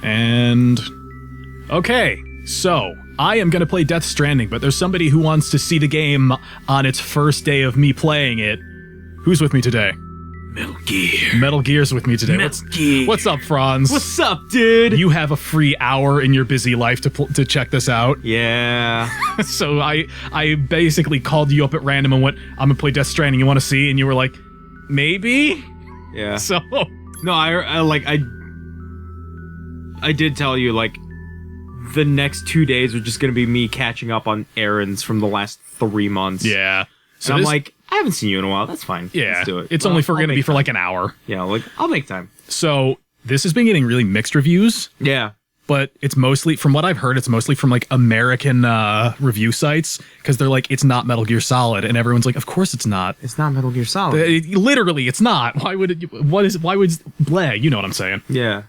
And... Okay, so... I am going to play Death Stranding, but there's somebody who wants to see the game on its first day of me playing it. Who's with me today? Metal Gear. Metal Gear's with me today. What's up, Franz? What's up, dude? You have a free hour in your busy life to check this out. Yeah. So I basically called you up at random and went, I'm going to play Death Stranding. You want to see? And you were like, maybe? Yeah. So... No, I did tell you, like, the next 2 days are just gonna be me catching up on errands from the last 3 months. Yeah. So I'm like, I haven't seen you in a while. That's fine. Yeah. Let's do it. It's only going to be for like an hour. Yeah, like, I'll make time. So this has been getting really mixed reviews. Yeah. But it's mostly, from what I've heard, it's mostly from like American review sites, because they're like, it's not Metal Gear Solid, and everyone's like, of course it's not. It's not Metal Gear Solid. Literally, it's not. Why would it? Why would bleh? You know what I'm saying? Yeah.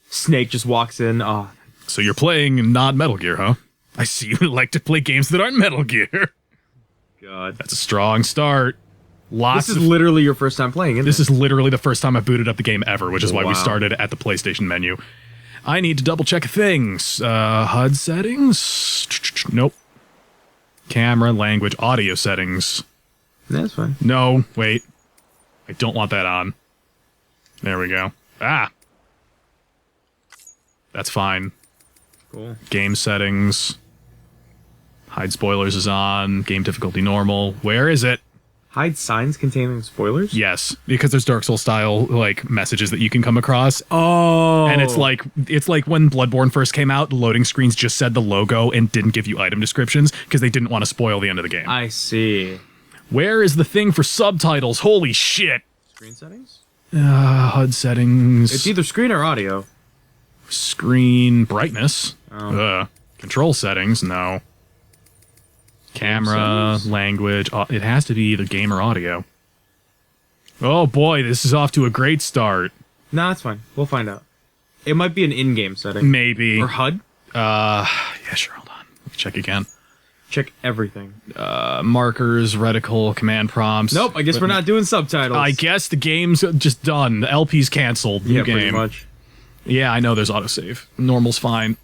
Snake just walks in. Oh. So you're playing not Metal Gear, huh? I see you like to play games that aren't Metal Gear. God, that's a strong start. This is literally your first time playing, isn't it? This is literally the first time I booted up the game ever, which is why we started at the PlayStation menu. I need to double check things. HUD settings? Nope. Camera, language, audio settings. That's fine. No, wait. I don't want that on. There we go. Ah! That's fine. Cool. Game settings. Hide spoilers is on. Game difficulty normal. Where is it? Hide signs containing spoilers? Yes, because there's Dark Souls style like messages that you can come across. Oh. And it's like when Bloodborne first came out, the loading screens just said the logo and didn't give you item descriptions because they didn't want to spoil the end of the game. I see. Where is the thing for subtitles? Holy shit. Screen settings? HUD settings. It's either screen or audio. Screen brightness. Oh. Control settings, no. Camera, language. It has to be either game or audio. Oh boy, this is off to a great start. No, it's fine. We'll find out. It might be an in-game setting. Maybe. Or HUD? Yeah, sure, hold on. Let me check again. Check everything. Markers, reticle, command prompts. Nope, I guess we're not doing subtitles. I guess the game's just done. The LP's canceled. New game. Pretty much. Yeah, I know there's autosave. Normal's fine.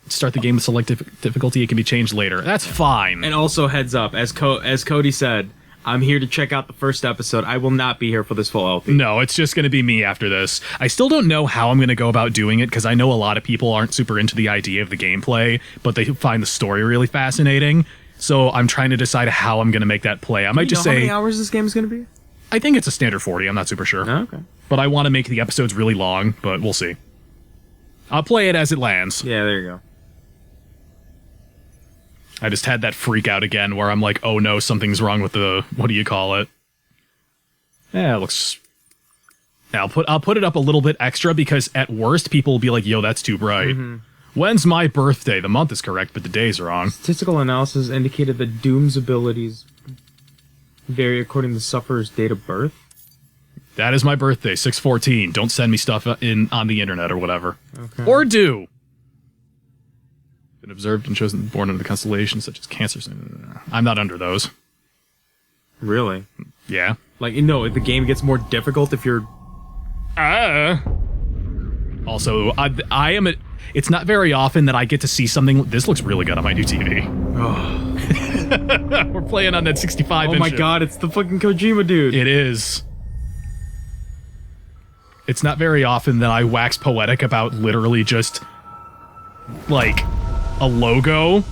Start the game with select difficulty. It can be changed later. That's fine. And also, heads up, as Cody said, I'm here to check out the first episode. I will not be here for this full LP. No, it's just going to be me after this. I still don't know how I'm going to go about doing it, because I know a lot of people aren't super into the idea of the gameplay, but they find the story really fascinating. So I'm trying to decide how I'm going to make that play. I might just say... how many hours this game is going to be? I think it's a standard 40. I'm not super sure. Oh, okay. But I want to make the episodes really long, but we'll see. I'll play it as it lands. Yeah, there you go. I just had that freak out again where I'm like, oh no, something's wrong with the, what do you call it? Yeah, it looks... Now, I'll put it up a little bit extra, because at worst, people will be like, yo, that's too bright. Mm-hmm. When's my birthday? The month is correct, but the day's wrong. Statistical analysis indicated that Doom's abilities vary according to the sufferer's date of birth. That is my birthday, 6/14. Don't send me stuff on the internet or whatever. Okay. Or do. Been observed and chosen born under the constellations such as Cancer. I'm not under those. Really? Yeah. Like, no, the game gets more difficult if you're... Also, I am... It's not very often that I get to see something... This looks really good on my new TV. Oh. We're playing on that 65-inch. Oh my god, it's the fucking Kojima dude. It is. It's not very often that I wax poetic about literally just, like, a logo.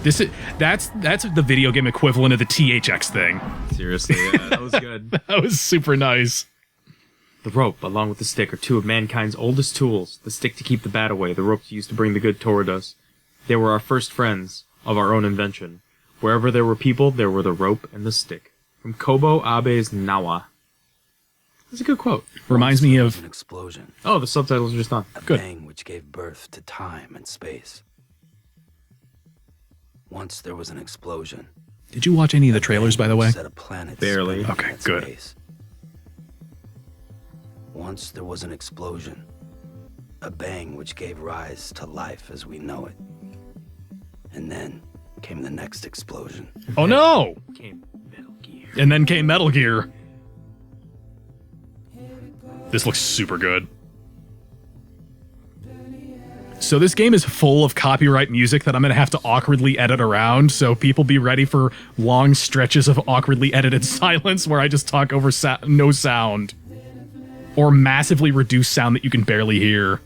That's the video game equivalent of the THX thing. Seriously, yeah, that was good. That was super nice. The rope, along with the stick, are two of mankind's oldest tools. The stick to keep the bad away, the rope used to bring the good toward us. They were our first friends, of our own invention. Wherever there were people, there were the rope and the stick. From Kobo Abe's Nawa. That's a good quote. Reminds me of an explosion. Oh, the subtitles are just on. A bang which gave birth to time and space. Once there was an explosion. Did you watch any of the trailers, by the way? Set a planet barely. Okay, good. Space. Once there was an explosion. A bang which gave rise to life as we know it. And then came the next explosion. Oh no! Came Metal Gear. And then came Metal Gear. This looks super good. So this game is full of copyright music that I'm going to have to awkwardly edit around, so people be ready for long stretches of awkwardly edited silence where I just talk over no sound. Or massively reduced sound that you can barely hear.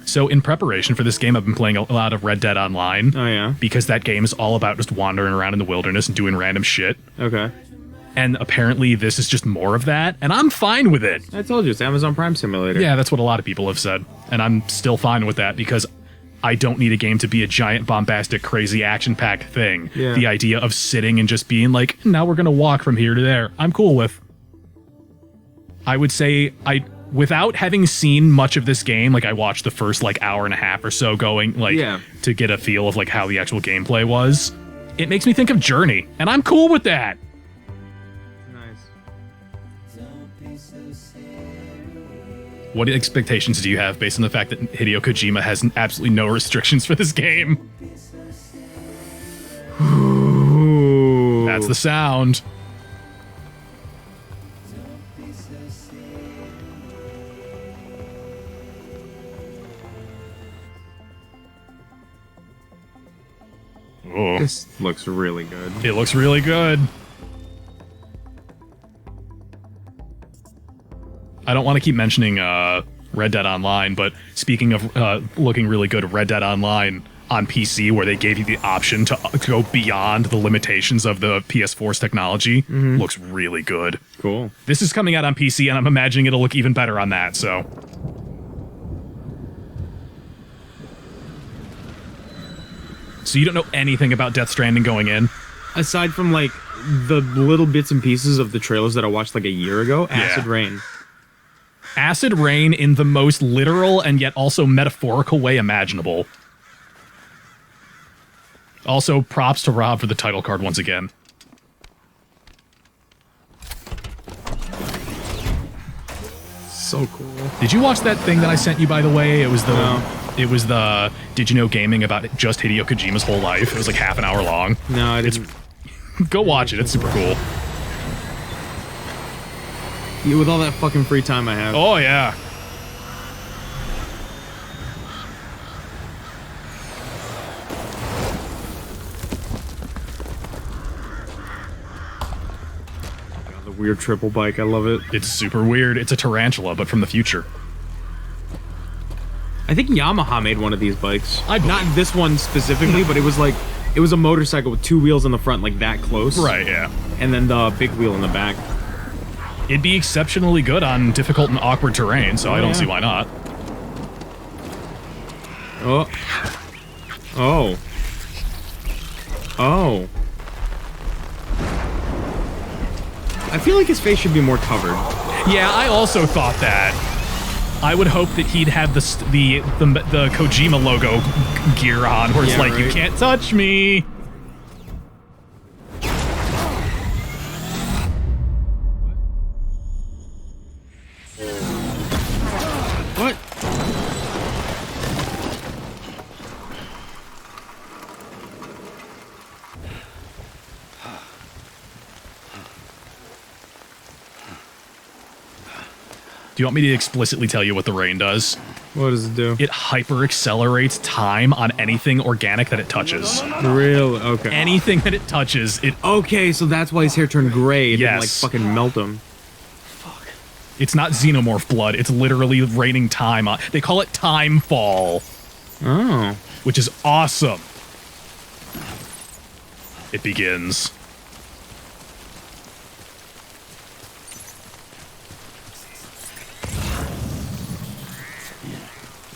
So in preparation for this game, I've been playing a lot of Red Dead Online. Oh, yeah? Because that game is all about just wandering around in the wilderness and doing random shit. Okay. And apparently this is just more of that, and I'm fine with it. I told you, it's Amazon Prime Simulator. Yeah, that's what a lot of people have said. And I'm still fine with that because I don't need a game to be a giant, bombastic, crazy, action-packed thing. Yeah. The idea of sitting and just being like, now we're going to walk from here to there, I'm cool with. I would say, without having seen much of this game, like I watched the first like hour and a half or so going, like, to get a feel of like how the actual gameplay was, it makes me think of Journey, and I'm cool with that. What expectations do you have based on the fact that Hideo Kojima has absolutely no restrictions for this game? Ooh. That's the sound. Oh. This looks really good. It looks really good. I don't want to keep mentioning Red Dead Online, but speaking of looking really good, Red Dead Online on PC, where they gave you the option to go beyond the limitations of the PS4's technology, looks really good. Cool. This is coming out on PC, and I'm imagining it'll look even better on that, so... So you don't know anything about Death Stranding going in? Aside from, like, the little bits and pieces of the trailers that I watched, like, a year ago, Acid Rain. Acid rain in the most literal and yet also metaphorical way imaginable. Also, props to Rob for the title card once again. So cool. Did you watch that thing that I sent you, by the way? It was the Did You Know Gaming about just Hideo Kojima's whole life. It was like half an hour long. No, I didn't. Go watch it. It's super cool. Yeah, with all that fucking free time I have. Oh, yeah. God, the weird triple bike, I love it. It's super weird. It's a tarantula, but from the future. I think Yamaha made one of these bikes. Not Not this one specifically, but it was like, it was a motorcycle with two wheels in the front, like that close. Right, yeah. And then the big wheel in the back. It'd be exceptionally good on difficult and awkward terrain, so I don't see why not. Oh. Oh. Oh. I feel like his face should be more covered. Yeah, I also thought that. I would hope that he'd have the Kojima logo gear on, where it's like, you can't touch me. What? Do you want me to explicitly tell you what the rain does? What does it do? It hyper accelerates time on anything organic that it touches. Real? Okay. Anything that it touches, it... Okay, so that's why his hair turned gray. It didn't, like, Yes. fucking melt him. It's not xenomorph blood. It's literally raining time on... They call it time fall, Oh. which is awesome. It begins.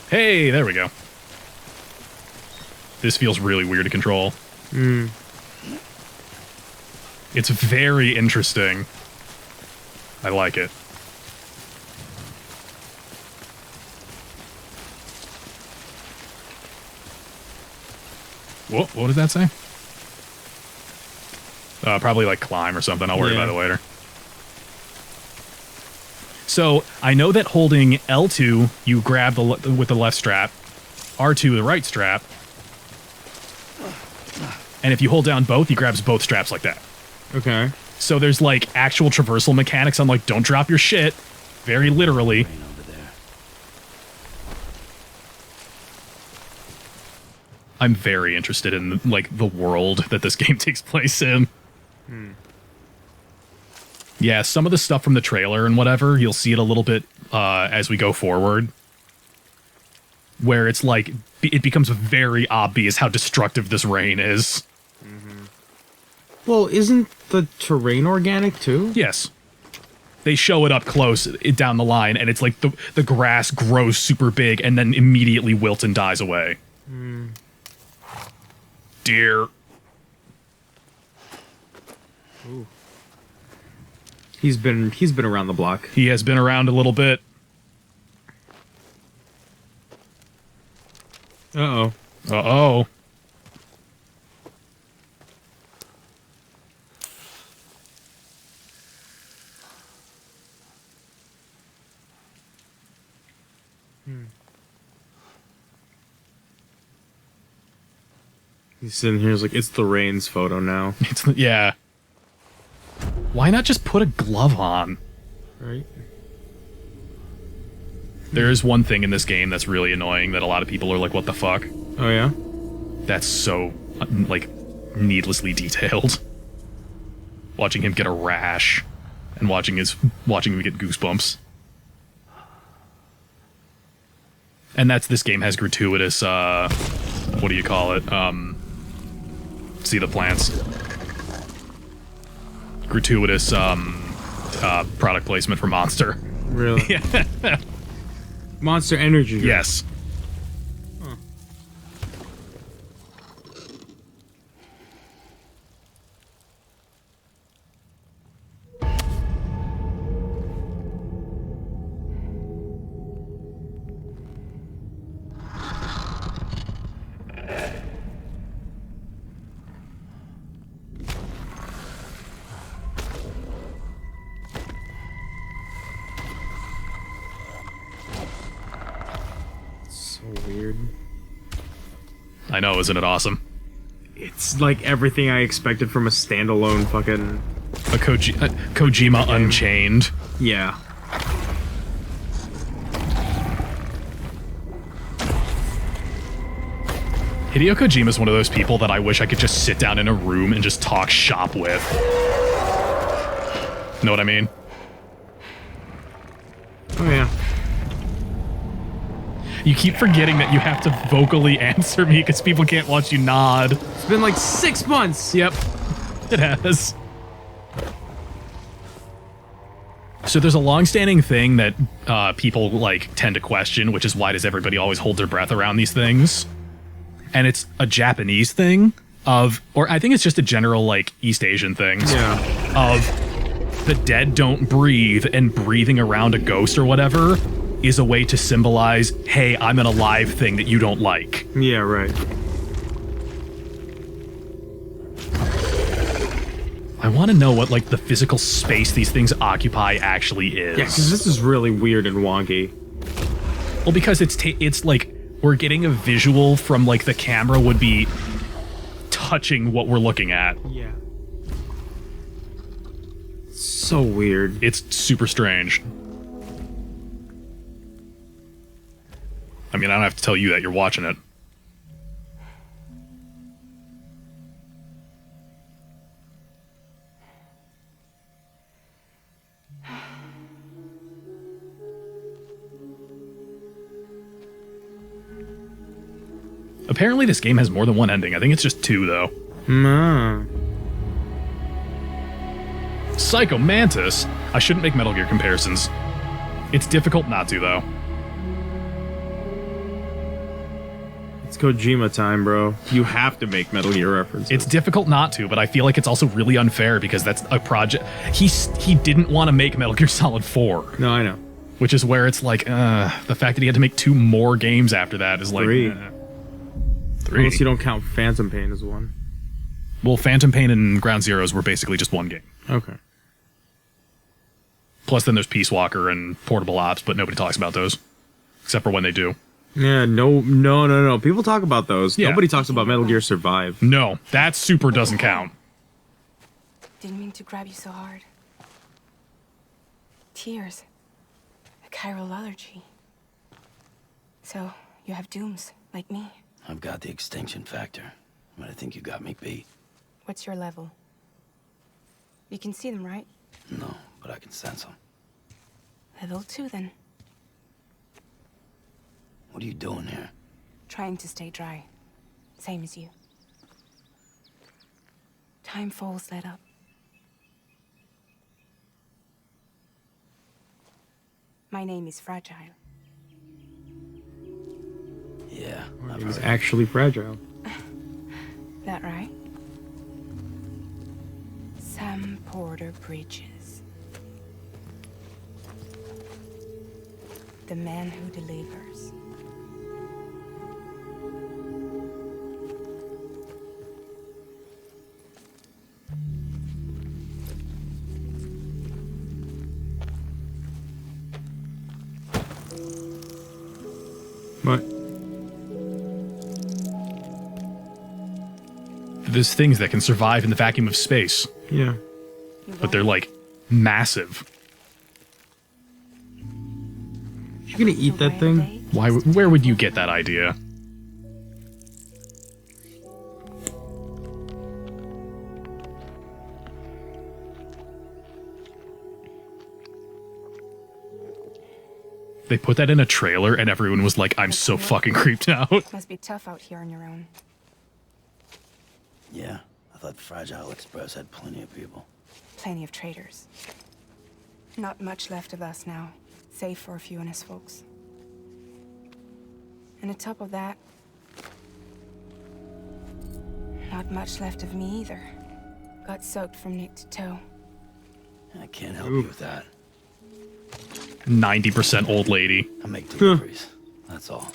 Hey, there we go. This feels really weird to control. It's very interesting. I like it. What did that say? Probably like climb or something. I'll worry about it later. So I know that holding L2, you grab with the left strap, R2 the right strap, and if you hold down both, he grabs both straps like that. Okay. So there's like actual traversal mechanics on like don't drop your shit, very literally. Rain over there. I'm very interested in like the world that this game takes place in. Yeah, some of the stuff from the trailer and whatever, you'll see it a little bit as we go forward. Where it's like, it becomes very obvious how destructive this rain is. Well, isn't the terrain organic too? Yes. They show it up close down the line, and it's like the grass grows super big and then immediately wilts and dies away. Deer. Ooh. He's been around the block. He has been around a little bit. Uh-oh. Uh-oh. He's sitting here, he's like, it's the rain's photo now. Yeah. Why not just put a glove on? Right? There is one thing in this game that's really annoying that a lot of people are like, what the fuck? Oh, yeah? That's so, like, needlessly detailed. Watching him get a rash and watching him get goosebumps. And this game has gratuitous, what do you call it? See the plants. Gratuitous, product placement for Monster. Really? Yeah. Monster Energy drink. Yes. Huh. So weird. I know, isn't it awesome? It's like everything I expected from a standalone fucking... A Kojima Unchained. Yeah. Hideo Kojima's one of those people that I wish I could just sit down in a room and just talk shop with. Know what I mean? Oh, yeah. You keep forgetting that you have to vocally answer me because people can't watch you nod. It's been like 6 months! Yep, it has. So there's a long-standing thing that people like tend to question, which is why does everybody always hold their breath around these things? And it's a Japanese thing or I think it's just a general like East Asian thing. Yeah. Of the dead don't breathe, and breathing around a ghost or whatever is a way to symbolize, hey, I'm an alive thing that you don't like. Yeah, right. I want to know what like the physical space these things occupy actually is. Yeah, because this is really weird and wonky. Well, because it's like we're getting a visual from like the camera would be touching what we're looking at. Yeah. So weird. It's super strange. I mean, I don't have to tell you that, you're watching it. Apparently this game has more than one ending. I think it's just 2, though. Nah. Psycho Mantis? I shouldn't make Metal Gear comparisons. It's difficult not to, though. It's Kojima time, bro. You have to make Metal Gear references. It's difficult not to, but I feel like it's also really unfair because that's a project... He didn't want to make Metal Gear Solid 4. No, I know. Which is where it's like, the fact that he had to make 2 more games after that is like... 3. 3. Unless you don't count Phantom Pain as one. Well, Phantom Pain and Ground Zeroes were basically just one game. Okay. Plus then there's Peace Walker and Portable Ops, but nobody talks about those. Except for when they do. Yeah, no. People talk about those. Yeah. Nobody talks about Metal Gear Survive. No, that super doesn't count. Didn't mean to grab you so hard. Tears. A chiral allergy. So, you have dooms, like me. I've got the extinction factor, but I think you got me beat. What's your level? You can see them, right? No, but I can sense them. Level 2, then. What are you doing here? Trying to stay dry. Same as you. Time falls let up. My name is Fragile. Yeah, It was actually fragile. That right? Sam Porter Bridges. The man who delivers. What? There's things that can survive in the vacuum of space, Yeah. but they're like massive. You gonna eat that thing? Why? Where would you get that idea? They put that in a trailer, and everyone was like, "I'm so fucking creeped out." Must be tough out here on your own. Yeah, I thought Fragile Express had plenty of people. Plenty of traitors. Not much left of us now, save for a few honest folks. And on top of that, not much left of me either. Got soaked from neck to toe. I can't help you with that. 90% old lady. I make deliveries. That's all.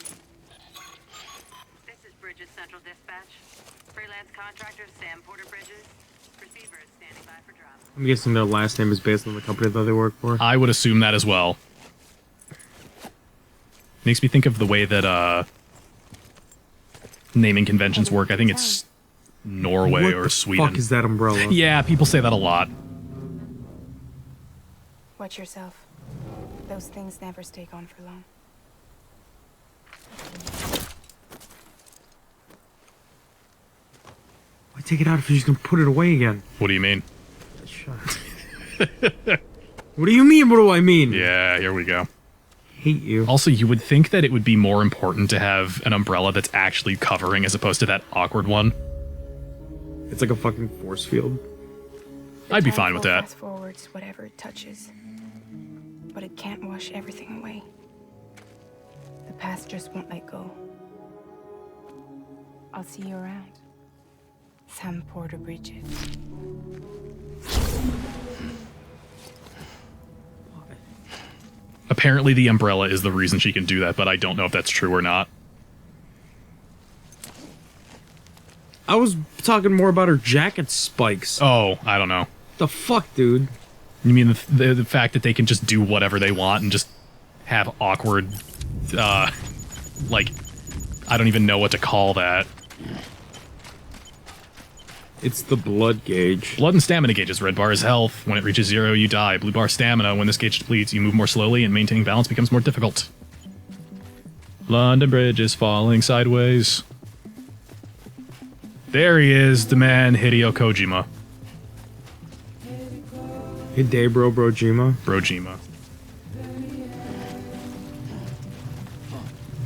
This is Bridges Central Dispatch. Freelance contractor Sam Porter Bridges. Receiver is standing by for drop. I'm guessing their last name is based on the company that they work for. I would assume that as well. Makes me think of the way that naming conventions work. I think it's Norway What or the Sweden. fuck is that umbrella? Yeah, people say that a lot. Watch yourself. Those things never stay gone for long. Why take it out if you're just gonna put it away again? What do you mean? What do you mean? What do I mean? Yeah, here we go. Hate you. Also, you would think that it would be more important to have an umbrella that's actually covering as opposed to that awkward one. It's like a fucking force field. I'd be Time fine with flow that. fast forwards whatever it touches. But it can't wash everything away. The past just won't let go. I'll see you around. Sam Porter Bridges. Apparently the umbrella is the reason she can do that, but I don't know if that's true or not. I was talking more about her jacket spikes. Oh, I don't know. The fuck, dude? You mean the fact that they can just do whatever they want and just have awkward, like, I don't even know what to call that. It's the blood gauge. Blood and stamina gauges. Red bar is health. When it reaches 0, you die. Blue bar stamina. When this gauge depletes, you move more slowly and maintaining balance becomes more difficult. London Bridge is falling sideways. There he is, the man Hideo Kojima. Hey, day, Brojima. Brojima.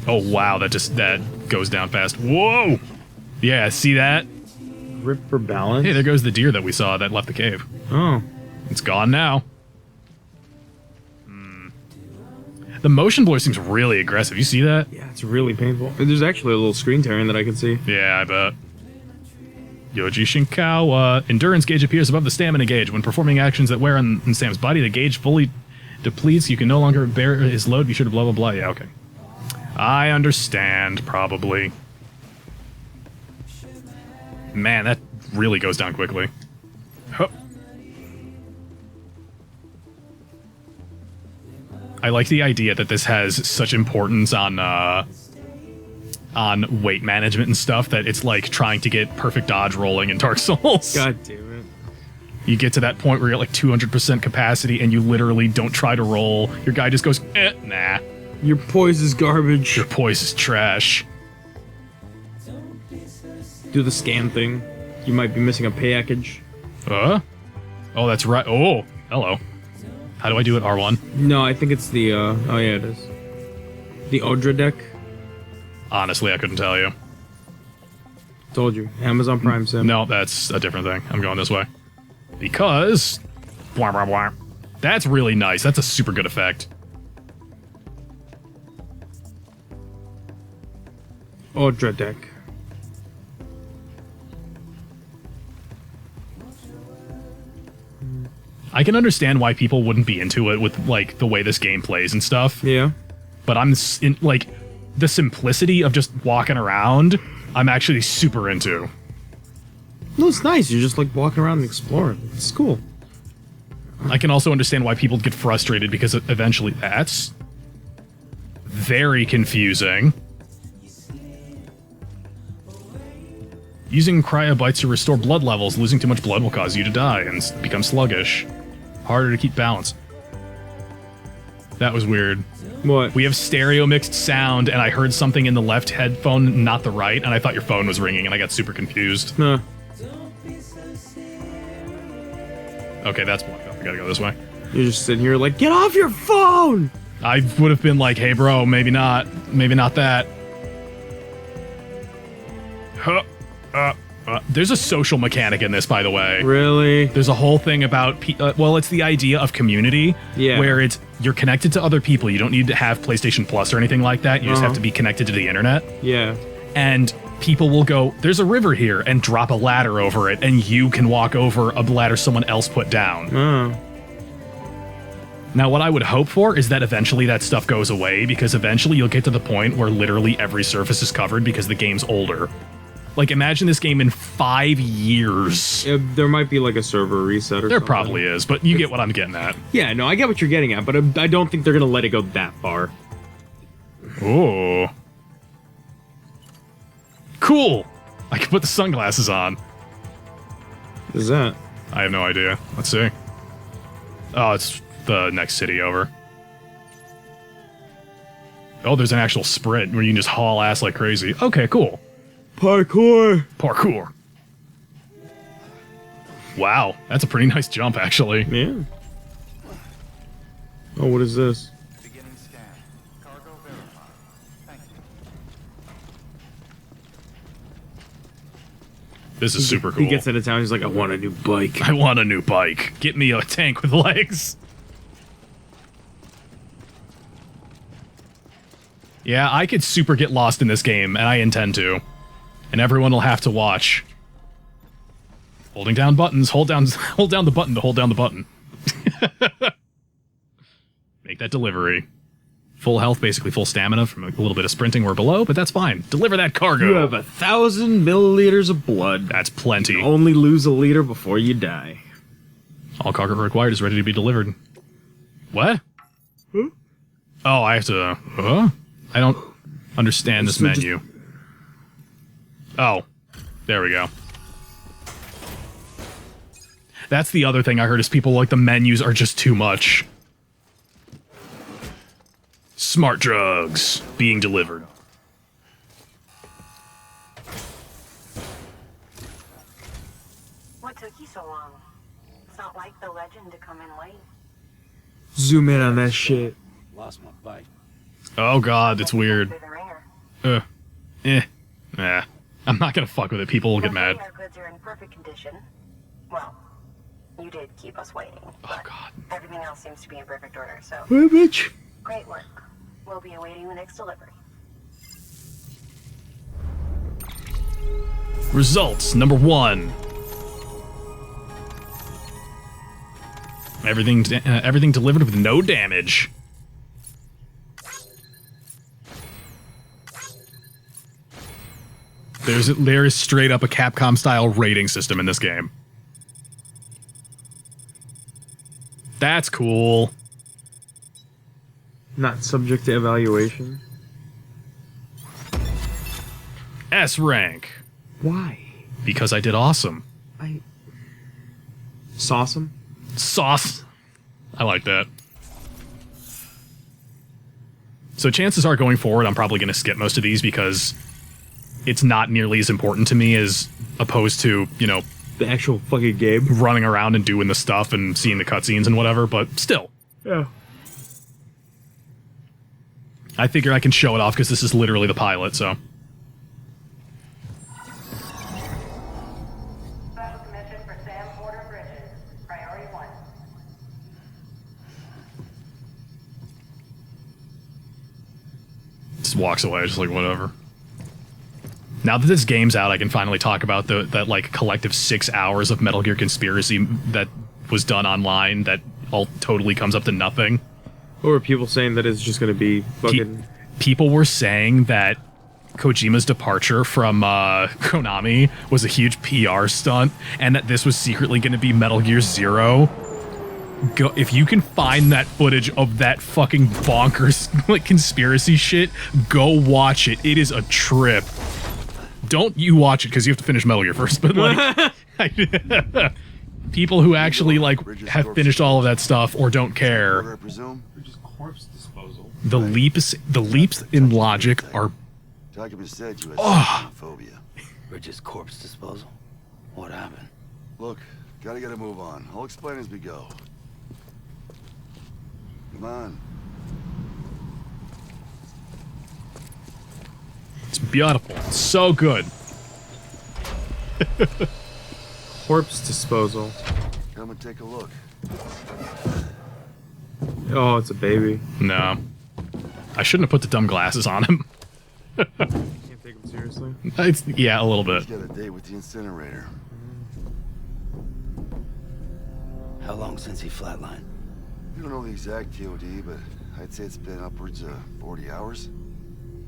Oh wow, that goes down fast. Whoa! Yeah, see that? Rip for balance. Hey, there goes the deer that we saw that left the cave. Oh. It's gone now. The motion blur seems really aggressive. You see that? Yeah, it's really painful. There's actually a little screen tearing that I can see. Yeah, I bet. Yoji Shinkawa. Endurance gauge appears above the stamina gauge. When performing actions that wear on Sam's body, the gauge fully depletes. You can no longer bear his load. Be sure to blah, blah, blah. Yeah, okay. I understand, probably. Man, that really goes down quickly. Huh. I like the idea that this has such importance on weight management and stuff that it's like trying to get perfect dodge rolling in Dark Souls. God damn it. You get to that point where you're at like 200% capacity and you literally don't try to roll. Your guy just goes, nah. Your poise is garbage. Your poise is trash. Do the scan thing. You might be missing a package. Oh, that's right. Oh, hello. How do I do it? R1? No, I think it's the, oh yeah, it is. The Odra deck. Honestly, I couldn't tell you. Told you. Amazon Prime Sim. No, that's a different thing. I'm going this way. Because... Blah, blah, blah. That's really nice. That's a super good effect. Odra deck. I can understand why people wouldn't be into it with, like, the way this game plays and stuff. Yeah. But I'm, like, the simplicity of just walking around, I'm actually super into. No, it's nice. You're just, like, walking around and exploring. It's cool. I can also understand why people get frustrated because eventually that's very confusing. Using cryobites to restore blood levels, losing too much blood will cause you to die and become sluggish. Harder to keep balance. That was weird. What? We have stereo mixed sound, and I heard something in the left headphone, not the right, and I thought your phone was ringing, and I got super confused. Huh. Okay, that's blocked up. I gotta go this way. You're just sitting here like, get off your phone! I would have been like, hey bro, maybe not. Maybe not that. Huh. There's a social mechanic in this, by the way. Really? There's a whole thing about, well, it's the idea of community, Yeah. where it's, you're connected to other people. You don't need to have PlayStation Plus or anything like that. You just have to be connected to the internet. Yeah. And people will go, there's a river here, and drop a ladder over it, and you can walk over a ladder someone else put down. Oh. Now, what I would hope for is that eventually that stuff goes away, because eventually you'll get to the point where literally every surface is covered because the game's older. Like, imagine this game in 5 years. There might be like a server reset or There something. probably is, but you get what I'm getting at. Yeah, no, I get what you're getting at, but I don't think they're gonna let it go that far. Ooh. Cool! I can put the sunglasses on. What is that? I have no idea. Let's see. Oh, it's the next city over. Oh, there's an actual sprint where you can just haul ass like crazy. Okay, cool. Parkour! Parkour. Wow, that's a pretty nice jump, actually. Yeah. Oh, what is this? Beginning scan. Cargo verified. Thank you. This is super cool. He gets into town, he's like, I want a new bike. I want a new bike. Get me a tank with legs. Yeah, I could super get lost in this game, and I intend to. And everyone will have to watch. Holding down buttons, hold down the button to hold down the button. Make that delivery. Full health, basically full stamina from a little bit of sprinting or below, but that's fine. Deliver that cargo. You have 1,000 milliliters of blood. That's plenty. Only lose a liter before you die. All cargo required is ready to be delivered. What? Huh? Oh, I have to... Huh? I don't understand this So just- menu. Oh, there we go. That's the other thing I heard is people like the menus are just too much. Smart drugs being delivered. What took you so long? It's not like the legend to come in late. Zoom in on that shit. Lost my bike. Oh god, it's weird. Through the ringer. Nah. I'm not gonna fuck with it. People will get mad. Our goods are in perfect condition. Well, you did keep us waiting. Oh god. Everything else seems to be in perfect order, so Hey, bitch. great work. We'll be awaiting the next delivery. Results, number 1. Everything delivered with no damage. There is straight up a Capcom style rating system in this game. That's cool. Not subject to evaluation. S rank. Why? Because I did awesome. Sauce 'em? Sauce. I like that. So chances are going forward, I'm probably going to skip most of these because it's not nearly as important to me as opposed to, you know, The actual fucking game? running around and doing the stuff and seeing the cutscenes and whatever, but still. Yeah. I figure I can show it off because this is literally the pilot, so. Special commission for Sam Porter Bridges. Priority 1. Just walks away, just like, whatever. Now that this game's out, I can finally talk about that like collective 6 hours of Metal Gear Conspiracy that was done online that all totally comes up to nothing. Or were people saying that it's just gonna be fucking... People were saying that Kojima's departure from Konami was a huge PR stunt, and that this was secretly going to be Metal Gear Zero. Go, if you can find that footage of that fucking bonkers like conspiracy shit, go watch it. It is a trip. Don't you watch it because you have to finish Metal Gear first, but like people who actually like have finished all of that stuff or don't care. I presume. Just corpse disposal. The leaps in logic are Document said you had phobia. Bridges corpse disposal? What happened? Look, gotta get a move on. I'll explain as we go. Come on. it's beautiful. It's so good. Corpse disposal. Come and take a look. Oh, it's a baby. No. I shouldn't have put the dumb glasses on him. Can't take him seriously. Yeah, a little bit. He's got a date with the incinerator. How long since he flatlined? We don't know the exact TOD, but I'd say it's been upwards of 40 hours.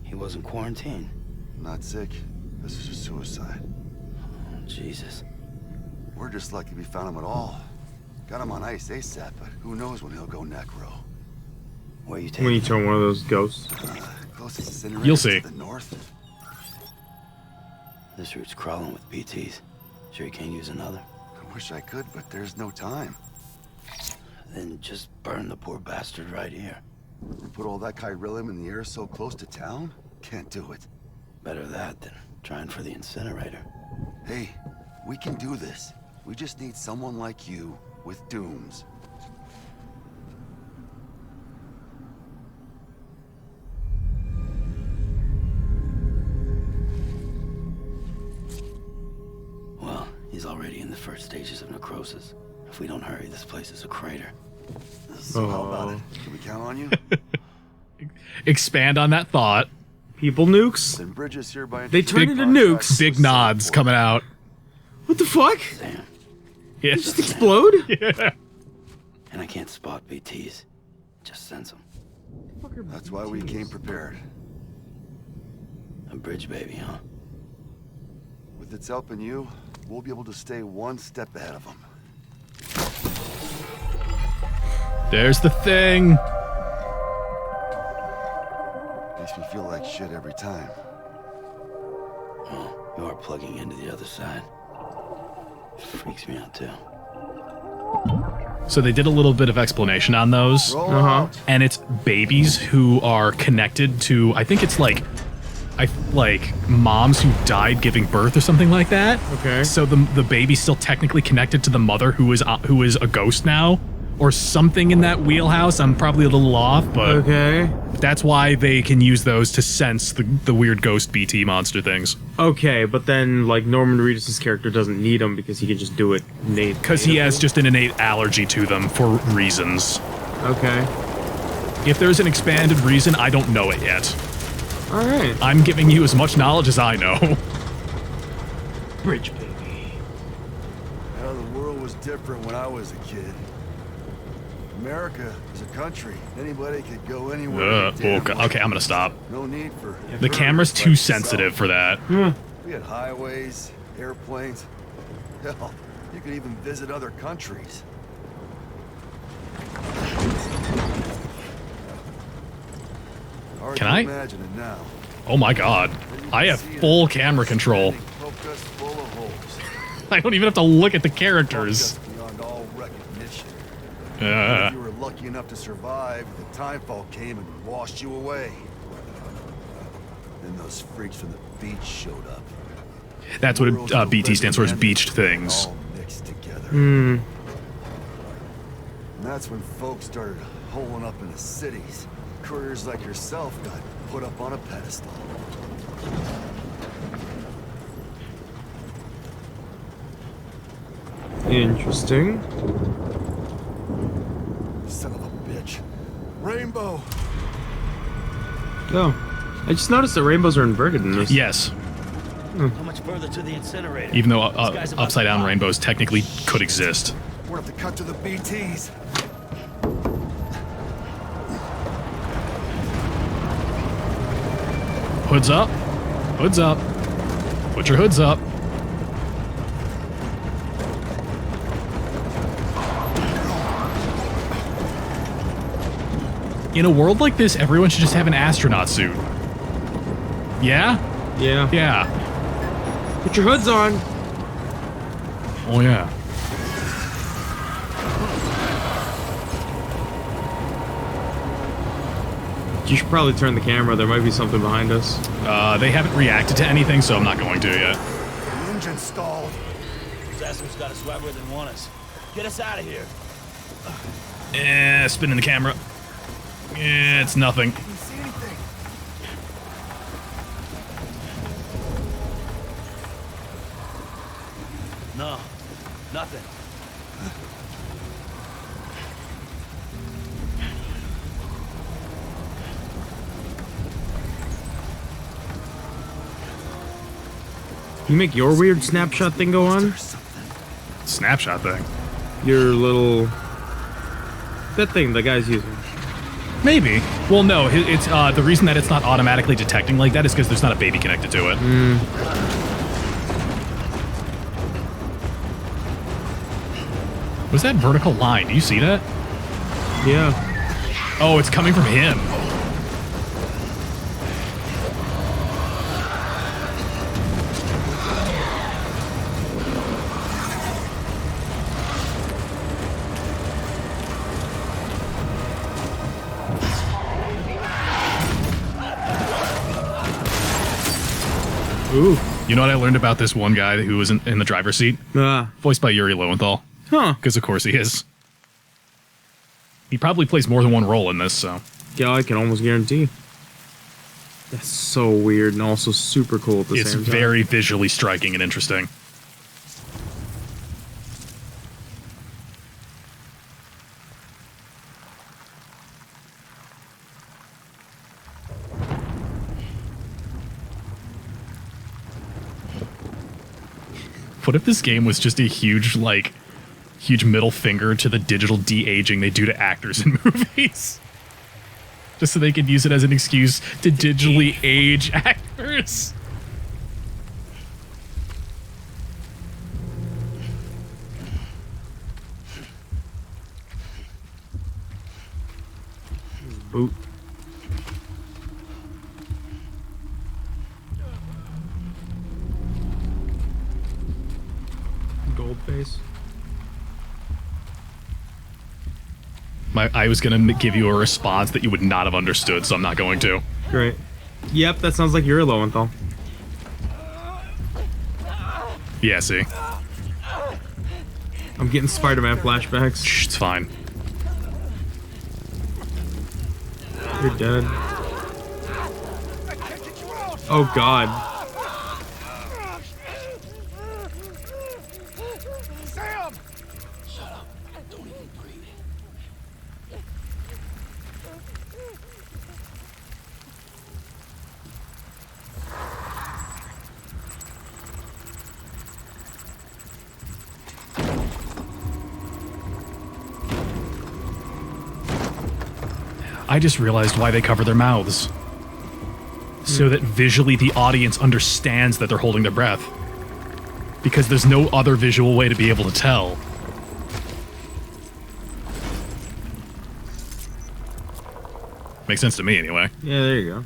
He wasn't quarantined. Not sick. This is a suicide. Oh, Jesus. We're just lucky we found him at all. Got him on ice ASAP, but who knows when he'll go necro. Where you When you taking? turn one of those ghosts. Closest incinerator You'll see. to the north. This route's crawling with BTs. Sure you can't use another? I wish I could, but there's no time. Then just burn the poor bastard right here. We put all that chiralium in the air so close to town? Can't do it. Better that than trying for the incinerator. Hey, we can do this. We just need someone like you with dooms. Well, he's already in the first stages of necrosis. If we don't hurry, this place is a crater. So how about it? Can we count on you? Expand on that thought. People nukes? Then Bridges hereby They turn Big- into nukes? Big nods coming out. What the fuck? Damn. Yeah. They just explode? Yeah. And I can't spot BTs. Just sense them. That's why we came prepared. A bridge baby, huh? With its help and you, we'll be able to stay one step ahead of them. There's the thing. Makes me feel like shit every time. Well, you are plugging into the other side. It freaks me out too. So they did a little bit of explanation on those. Roll Uh-huh. out. And it's babies who are connected to, I think it's like moms who died giving birth or something like that. Okay. So the baby's still technically connected to the mother who is a ghost now, or something in that wheelhouse. I'm probably a little off, but Okay. that's why they can use those to sense the weird ghost BT monster things. Okay, but then, like, Norman Reedus' character doesn't need them because he can just do it innate. Because he has just an innate allergy to them for reasons. Okay. If there's an expanded reason, I don't know it yet. Alright. I'm giving you as much knowledge as I know. Bridge baby. Well, the world was different when I was a kid. America is a country. Anybody could go anywhere. Okay, I'm gonna stop. No need for... The camera's too sensitive for that. We had highways, airplanes. Hell, you could even visit other countries. Hard Can to I? imagine it now. Oh my god. I have full camera control. Poked us full of holes. I don't even have to look at the characters. Just beyond all If you were lucky enough to survive, the timefall came and washed you away. Then those freaks from the beach showed up. That's what Worlds of BT stands for, is legend beached things. all mixed together. Hmm. And that's when folks started holing up into cities. Couriers like yourself got put up on a pedestal. Interesting. Son of a bitch. Rainbow! Oh. I just noticed that rainbows are inverted in this. Yes, How much further to the incinerator? even though This guy's about upside to down pop. rainbows technically could exist. We're gonna have to cut to the BTs. Hoods up. Hoods up. Put your hoods up. In a world like this, everyone should just have an astronaut suit. Yeah? Yeah. Yeah. Put your hoods on. Oh, yeah. You should probably turn the camera. There might be something behind us. They haven't reacted to anything, so I'm not going to yet. The engine stalled. These assholes got us right where they want us. Get us out of here. Spinning the camera. It's nothing. Can you see anything? No, nothing. You make your weird snapshot thing go on? Snapshot thing. Your little... That thing the guy's using. Maybe. Well, no, it's the reason that it's not automatically detecting like that is because there's not a baby connected to it. What's that vertical line? Do you see that? Yeah. Oh, it's coming from him. Ooh. You know what I learned about this one guy who was in the driver's seat? Ah. Voiced by Yuri Lowenthal. Huh. Because of course he is. He probably plays more than one role in this, so. Yeah, I can almost guarantee. That's so weird and also super cool at the It's same time. very visually striking and interesting. What if this game was just a huge, like, huge middle finger to the digital de-aging they do to actors in movies? Just so they could use it as an excuse to digitally age actors. Boot. Gold face. I was gonna give you a response that you would not have understood, so I'm not going to. Great. Yep, that sounds like you're Lowenthal. Yeah, see? I'm getting Spider-Man flashbacks. Shh, it's fine. You're dead. Oh god. Sam! I just realized why they cover their mouths. So that visually the audience understands that they're holding their breath. Because there's no other visual way to be able to tell. Makes sense to me, anyway. Yeah, there you go.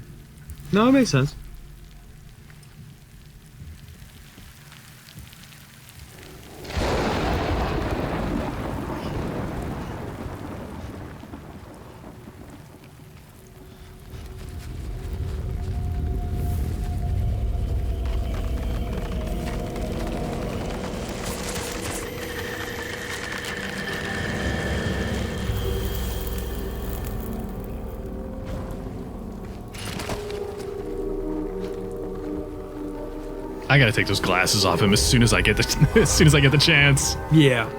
No, it makes sense. I gotta take those glasses off him as soon as I get the as soon as I get the chance. Yeah.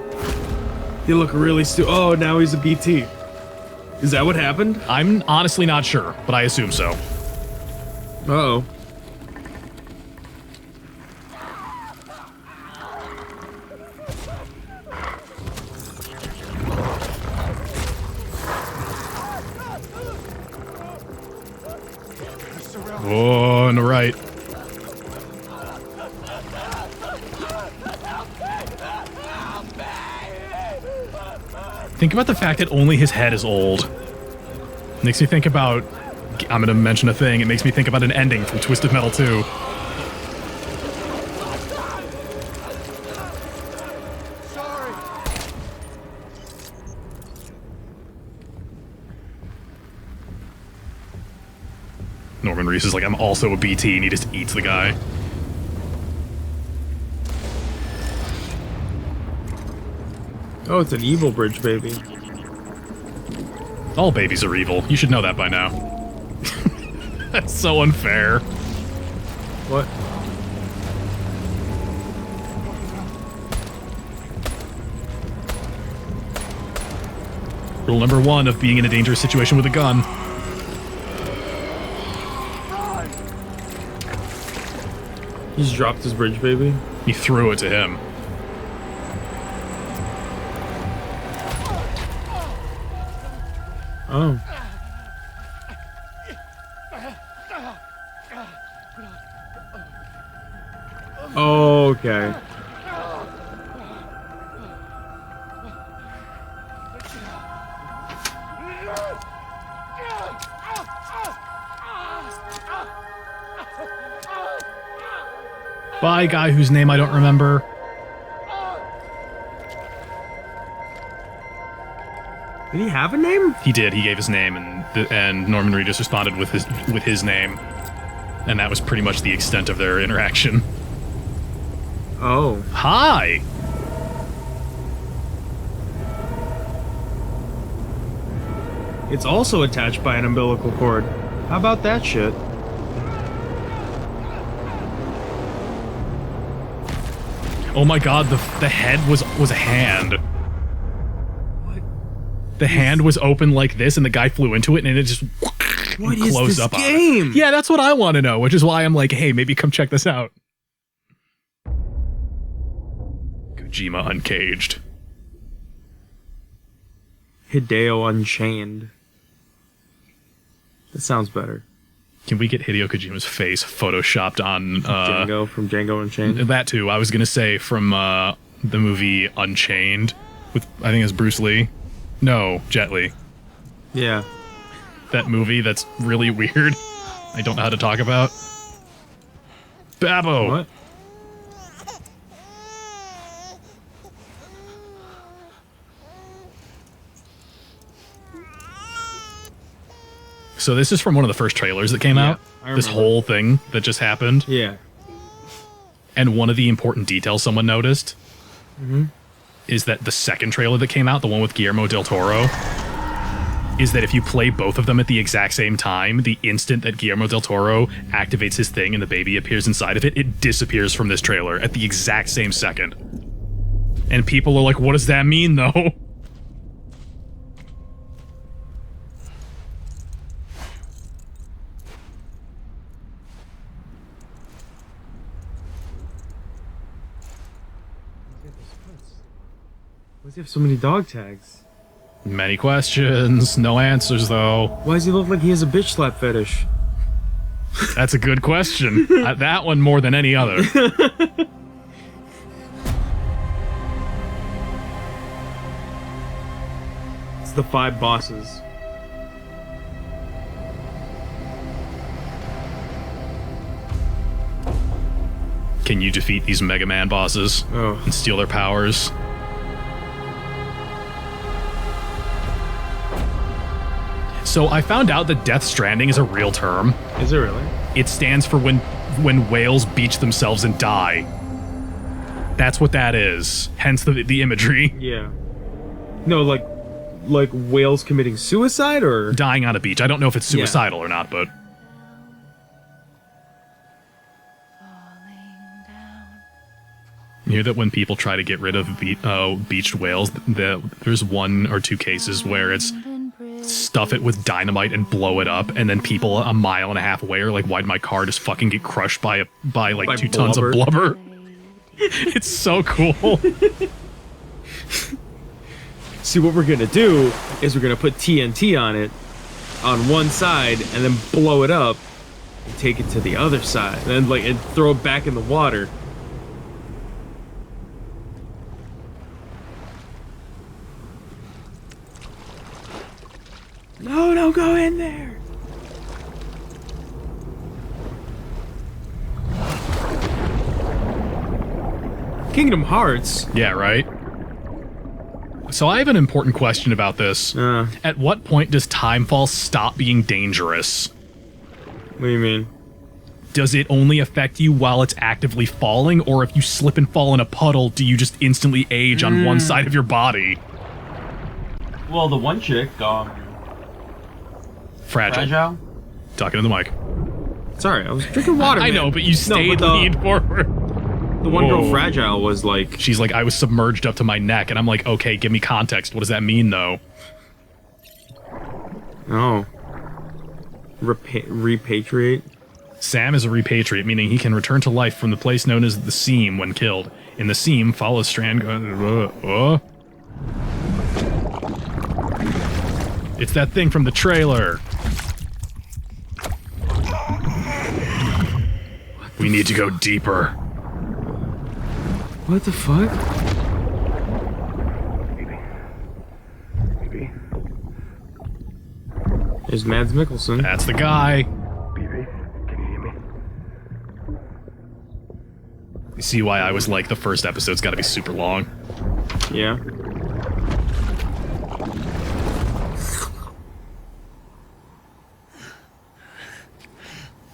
You look really Oh, now he's a BT. Is that what happened? I'm honestly not sure, but I assume so. Uh-oh. Oh, on the right. Think about the fact that only his head is old. Makes me think about... I'm gonna mention a thing. It makes me think about an ending from Twisted Metal 2. Sorry. Norman Reedus is like, I'm also a BT, and he just eats the guy. Oh, it's an evil bridge, baby. All babies are evil. You should know that by now. That's so unfair. What? Rule number 1 of being in a dangerous situation with a gun. He's dropped his bridge, baby. He threw it to him. Oh. Okay. Bye, guy whose name I don't remember. Did he have a name? He did. He gave his name, and Norman Reedus responded with his name, and that was pretty much the extent of their interaction. Oh. Hi. It's also attached by an umbilical cord. How about that shit? Oh my god, the head was a hand. What? The hand was open like this, and the guy flew into it, and it just What is closed this up on it. game? Yeah, that's what I want to know, which is why I'm like, hey, maybe come check this out. Kojima Uncaged. Hideo Unchained. That sounds better. Can we get Hideo Kojima's face photoshopped on Django from Django Unchained? that too? I was gonna say from the movie Unchained with I think it's Bruce Lee. No, Jet Li. Yeah. That movie that's really weird. I don't know how to talk about. Babbo. What? So this is from one of the first trailers that came out. I This remember. whole thing that just happened. Yeah. And one of the important details someone noticed is that the second trailer that came out, the one with Guillermo del Toro, is that if you play both of them at the exact same time, the instant that Guillermo del Toro activates his thing and the baby appears inside of it, it disappears from this trailer at the exact same second. And people are like, what does that mean, though? Why does he have so many dog tags? Many questions, no answers, though. Why does he look like he has a bitch slap fetish? That's a good question. That one more than any other. It's the 5 bosses. Can you defeat these Mega Man bosses Oh. and steal their powers? So I found out that Death Stranding is a real term. Is it really? It stands for when whales beach themselves and die. That's what that is. Hence the imagery. Yeah. No, like whales committing suicide or? Dying on a beach. I don't know if it's Yeah. suicidal or not, but... Falling You hear that when people try to get rid of beached whales, there's 1 or 2 cases where it's stuff it with dynamite and blow it up, and then people a mile and a half away are like, why'd my car just fucking get crushed by 2 tons of blubber? It's so cool. See, what we're gonna do is we're gonna put TNT on it on one side and then blow it up and take it to the other side and then and throw it back in the water. No, don't go in there. Kingdom Hearts? Yeah, right? So I have an important question about this. At what point does timefall stop being dangerous? What do you mean? Does it only affect you while it's actively falling, or if you slip and fall in a puddle, do you just instantly age on one side of your body? Well, the one chick, Fragile. Talking to the mic. Sorry, I was drinking water, I man. know, but you stayed lean forward. The one girl, Fragile, was like... She's like, I was submerged up to my neck, and I'm like, okay, give me context. What does that mean, though? Oh. Repatriate? Sam is a repatriate, meaning he can return to life from the place known as the Seam when killed. In the Seam, follow Strand... It's that thing from the trailer. We need to go deeper. What the fuck? Baby. There's Mads Mikkelsen. That's the guy. Baby, can you hear me? You see why I was like, the first episode's gotta be super long. Yeah.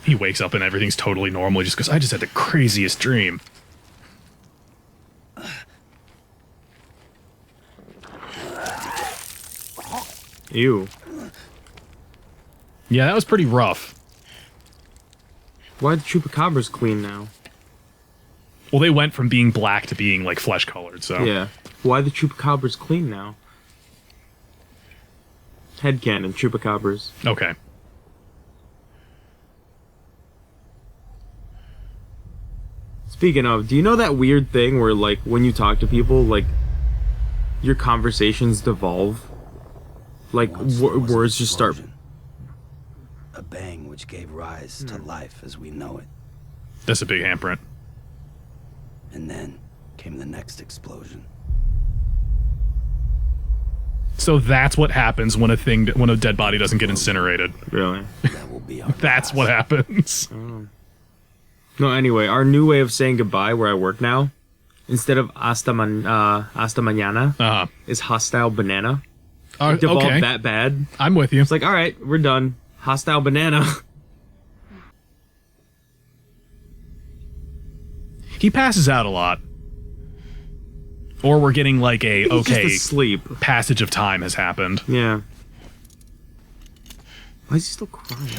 He wakes up and everything's totally normal. He just goes, I just had the craziest dream. Ew. Yeah, that was pretty rough. Why are the chupacabras clean now? Well, they went from being black to being, like, flesh-colored, so... Yeah. Why are the chupacabras clean now? Headcanon, chupacabras. Okay. Speaking of, do you know that weird thing where, like, when you talk to people, like, your conversations devolve? Like, words just start... A bang which gave rise to life as we know it. That's a big handprint. And then came the next explosion. So that's what happens when when a dead body doesn't get incinerated. Really? That will be our That's what happens. No, anyway, our new way of saying goodbye where I work now, instead of hasta mañana, is hostile banana. It devolved Okay. that bad. I'm with you. It's like, all right, we're done. Hostile banana. He passes out a lot. Or we're getting like a, He's okay, just asleep. passage of time has happened. Yeah. Why is he still crying?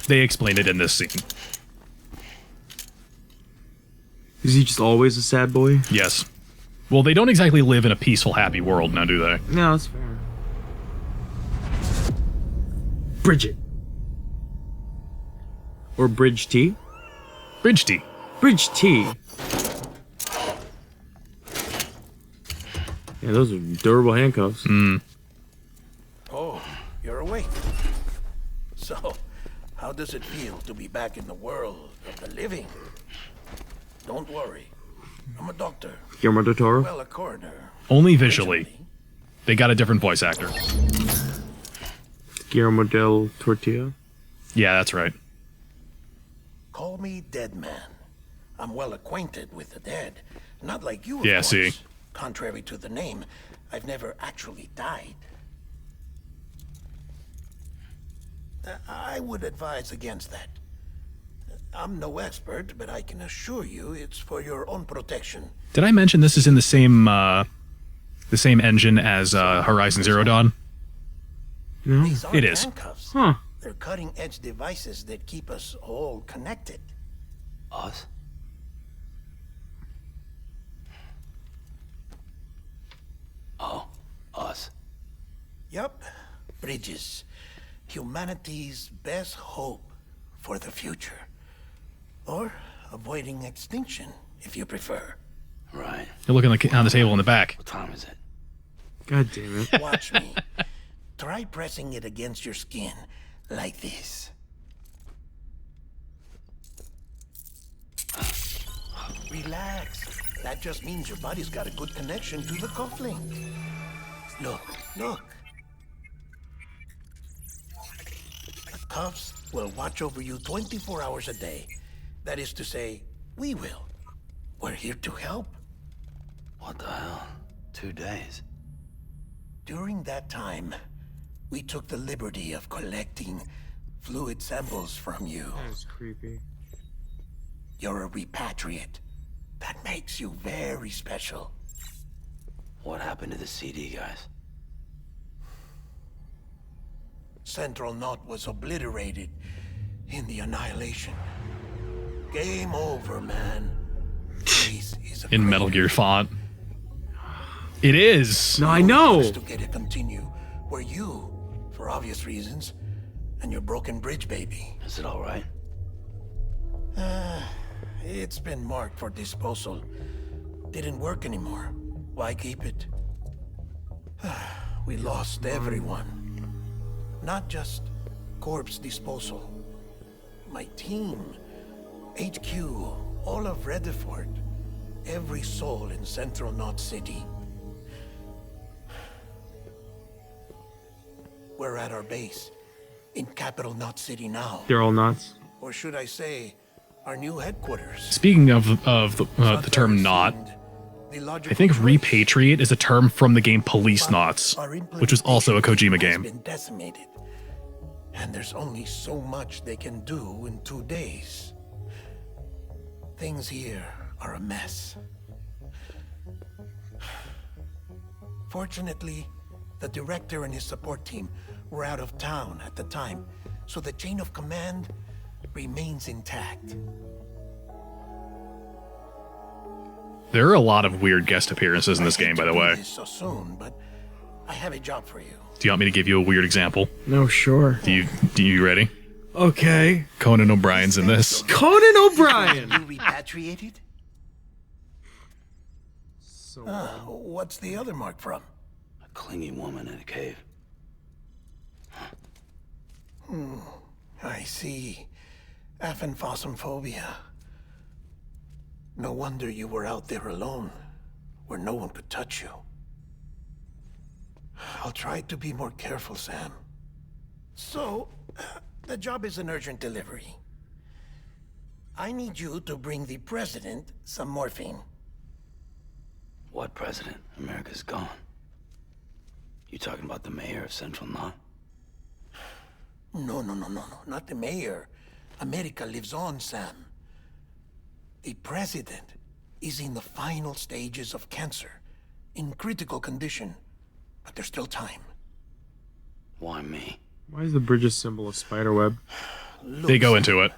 They explain it in this scene. Is he just always a sad boy? Yes. Well, they don't exactly live in a peaceful, happy world now, do they? No, that's fair. Bridget. Or Bridge T? Bridge T. Bridge T. Yeah, those are durable handcuffs. Oh, you're awake. So, how does it feel to be back in the world of the living? Don't worry. I'm a doctor. Guillermo del Toro? Well, a coroner. Only visually. They got a different voice actor. Guillermo del Tortilla? Yeah, that's right. Call me Dead Man. I'm well acquainted with the dead. Not like you, of Yeah, course. see. Contrary to the name, I've never actually died. I would advise against that. I'm no expert, but I can assure you it's for your own protection. Did I mention this is in the same engine as Horizon Zero Dawn? No. These aren't It is. handcuffs. Huh. They're cutting-edge devices that keep us all connected. Us? Oh, us. Yup. Bridges. Humanity's best hope for the future. Or avoiding extinction, if you prefer. Right. You're looking on the table in the back. What time is it? God damn it. Watch me. Try pressing it against your skin, like this. Relax. That just means your body's got a good connection to the cufflink. Look, look. The cuffs will watch over you 24 hours a day. That is to say, we will. We're here to help. What the hell? 2 days. During that time, we took the liberty of collecting fluid samples from you. That's creepy. You're a repatriate. That makes you very special. What happened to the CD guys? Central Knot was obliterated in the annihilation. Game over, man. Peace is a In Metal Gear font. It is. No, I know. to get it continue were you, for obvious reasons, and your broken bridge baby. Is it all right? It's been marked for disposal. Didn't work anymore. Why keep it? We lost everyone. Not just corpse disposal. My team, HQ, all of Redford, every soul in Central Knot City. We're at our base, in Capital Knot City now. They're all nuts. Or should I say, our new headquarters. Speaking of the term knot, I think repatriate is a term from the game Police Knots, which was also a Kojima game. Been decimated, and there's only so much they can do in 2 days. Things here are a mess. Fortunately, the director and his support team were out of town at the time, so the chain of command remains intact. There are a lot of weird guest appearances in this game, by the way. So soon, but I have a job for you. Do you want me to give you a weird example? No, sure. Do you ready? Okay. Conan O'Brien's in this. Conan O'Brien! You repatriated? So, What's the other mark from? A clingy woman in a cave. I see. Aphenphosmphobia. No wonder you were out there alone, where no one could touch you. I'll try to be more careful, Sam. So, the job is an urgent delivery. I need you to bring the president some morphine. What president? America's gone. You talking about the mayor of Central Knot? No, not the mayor. America lives on, Sam. The president is in the final stages of cancer, in critical condition, but there's still time. Why me? why is the Bridges symbol a spider web? Look, They go into it.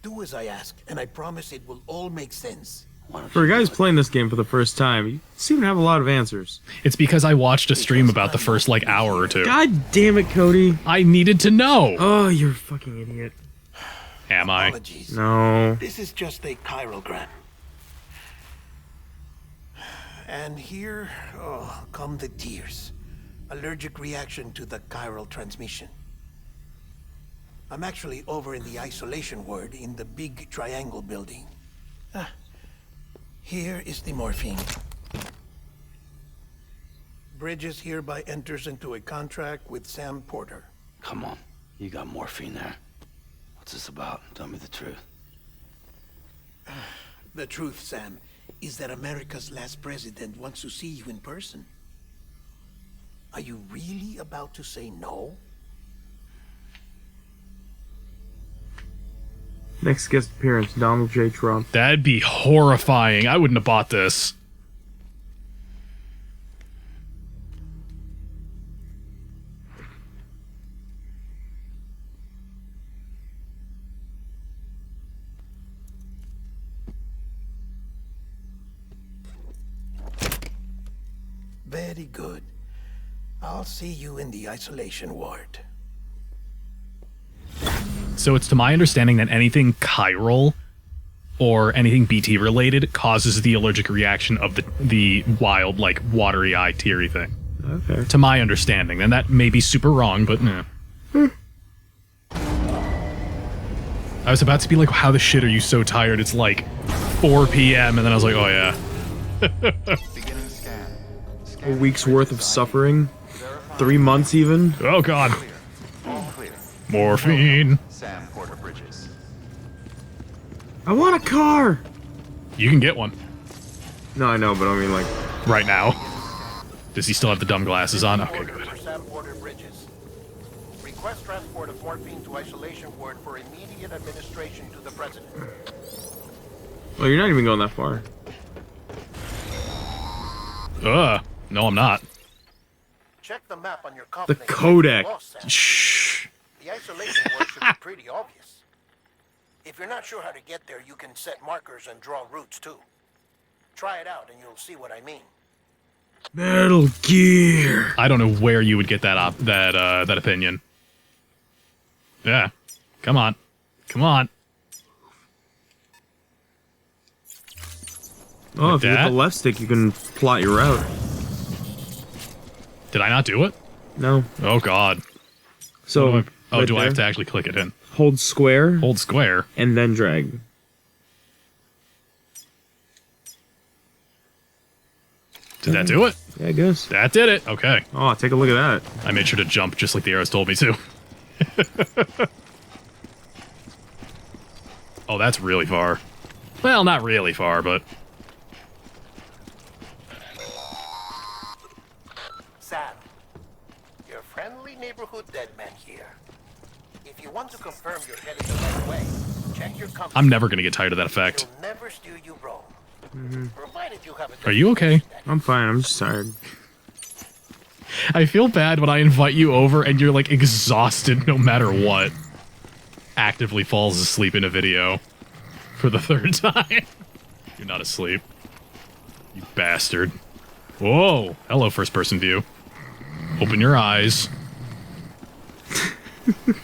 do as I ask, and I promise it will all make sense. Why don't For a you guy who's do it? playing this game for the first time, you seem to have a lot of answers. It's because I watched a stream about the first like hour or two. God damn it, Cody. I needed to know. Oh, you're a fucking idiot. Am I? Apologies. No. This is just a chirogram. And here, come the tears. Allergic reaction to the chiral transmission. I'm actually over in the isolation ward in the big triangle building. Here is the morphine. Bridges hereby enters into a contract with Sam Porter. Come on, you got morphine there. What's this about? Tell me the truth. The truth, Sam, is that America's last president wants to see you in person. Are you really about to say no? Next guest appearance, Donald J. Trump. That'd be horrifying. I wouldn't have bought this. Very good. I'll see you in the isolation ward. So it's to my understanding that anything chiral or anything BT related causes the allergic reaction of the wild, like, watery eye teary thing. Okay. To my understanding. And that may be super wrong, but nah. I was about to be like, how the shit are you so tired? It's like 4 p.m. and then I was like, oh yeah. Beginning scan. A week's worth of suffering? 3 months even? Oh god. All clear. Morphine. Sam Porter Bridges. I want a car! You can get one No, I know, but I mean, like... right now. Does he still have the dumb glasses on? Okay, good. For Sam Porter Bridges. Request transport of morphine to isolation ward for immediate administration to the president. Well, you're not even going that far. No, I'm not. Check the map on your The confidence. Kodak. Shh. The isolation ward should be pretty obvious. If you're not sure how to get there, you can set markers and draw routes too. Try it out and you'll see what I mean. Metal Gear! I don't know where you would get that opinion. Yeah. Come on. Come on. Oh, Like if you hit that? the left stick, you can plot your route. Did I not do it? No. Oh god. So, do I right have to there, actually click it in? hold square, Hold square. and then drag. Did that do it? Yeah, I guess. That did it. Okay. Oh, take a look at that. I made sure to jump just like the arrows told me to. Oh, that's really far. Well, not really far, but... Sam, your friendly neighborhood dead man here. If you want to confirm you're headed the right way, check your compass. I'm never gonna get tired of that effect. It'll never steer you wrong. Provided you have a Are you okay? I'm fine, I'm just tired. I feel bad when I invite you over and you're, like, exhausted no matter what. Actively falls asleep in a video. For the 3rd time. You're not asleep. You bastard. Whoa! Hello, first-person view. Open your eyes.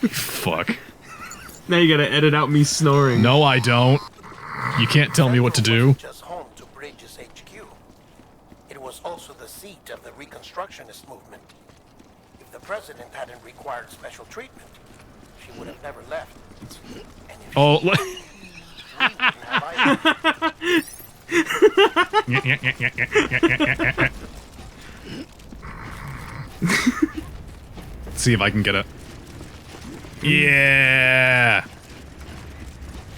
Fuck. Now you gotta edit out me snoring. No, I don't. You can't tell me what to do. Just home to Bridges HQ. It was also the seat of the Reconstructionist movement. If the president hadn't required special treatment, she would have never left. And if Oh, she wouldn't have either. Let's see if I can get it. Yeah!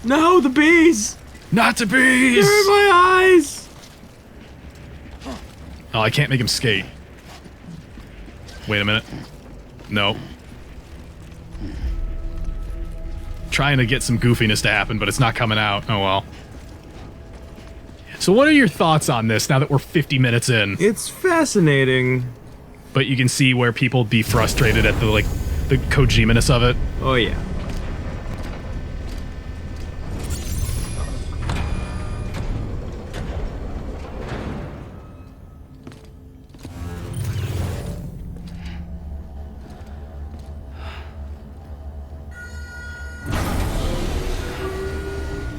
No, the bees! Not the bees! They're in my eyes! Oh, I can't make him skate. Wait a minute. No. Trying to get some goofiness to happen, but it's not coming out. Oh well. So what are your thoughts on this now that we're 50 minutes in? It's fascinating. But you can see where people be frustrated at the, like, the Kojima-ness of it. Oh, yeah.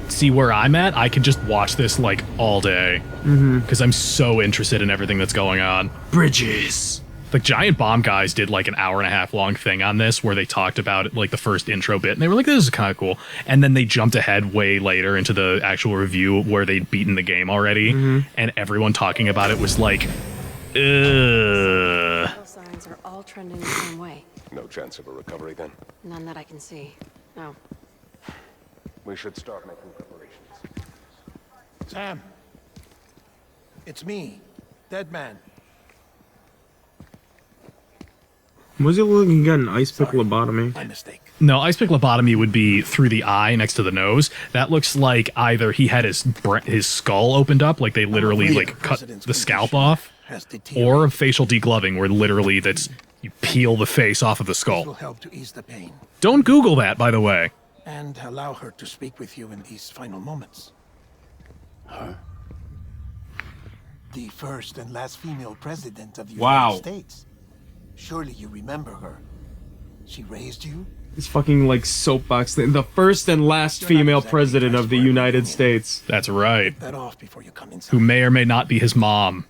See where I'm at? I can just watch this, like, all day. Because I'm so interested in everything that's going on. Bridges! The Giant Bomb guys did, like, an hour-and-a-half long thing on this where they talked about it, like, the first intro bit, and they were like, this is kind of cool. And then they jumped ahead way later into the actual review where they'd beaten the game already, and everyone talking about it was like, ugh. Vital signs are all trending the same way. No chance of a recovery then? None that I can see. No. We should start making preparations. Sam, it's me, Dead Man. Was he looking to get an ice pick lobotomy? My mistake. No, ice pick lobotomy would be through the eye next to the nose. That looks like either he had his skull opened up, like they literally, like, cut the scalp off, or facial degloving, where literally that's you peel the face off of the This will skull. help to ease the pain Don't Google that, by the way. and allow her to speak with you in these final moments. the first and last female president of the Wow. United States. Surely you remember her. She raised you? This fucking, like, soapbox thing. The first and last female president of the United States. That's right. Get that off before you come inside. Who may or may not be his mom.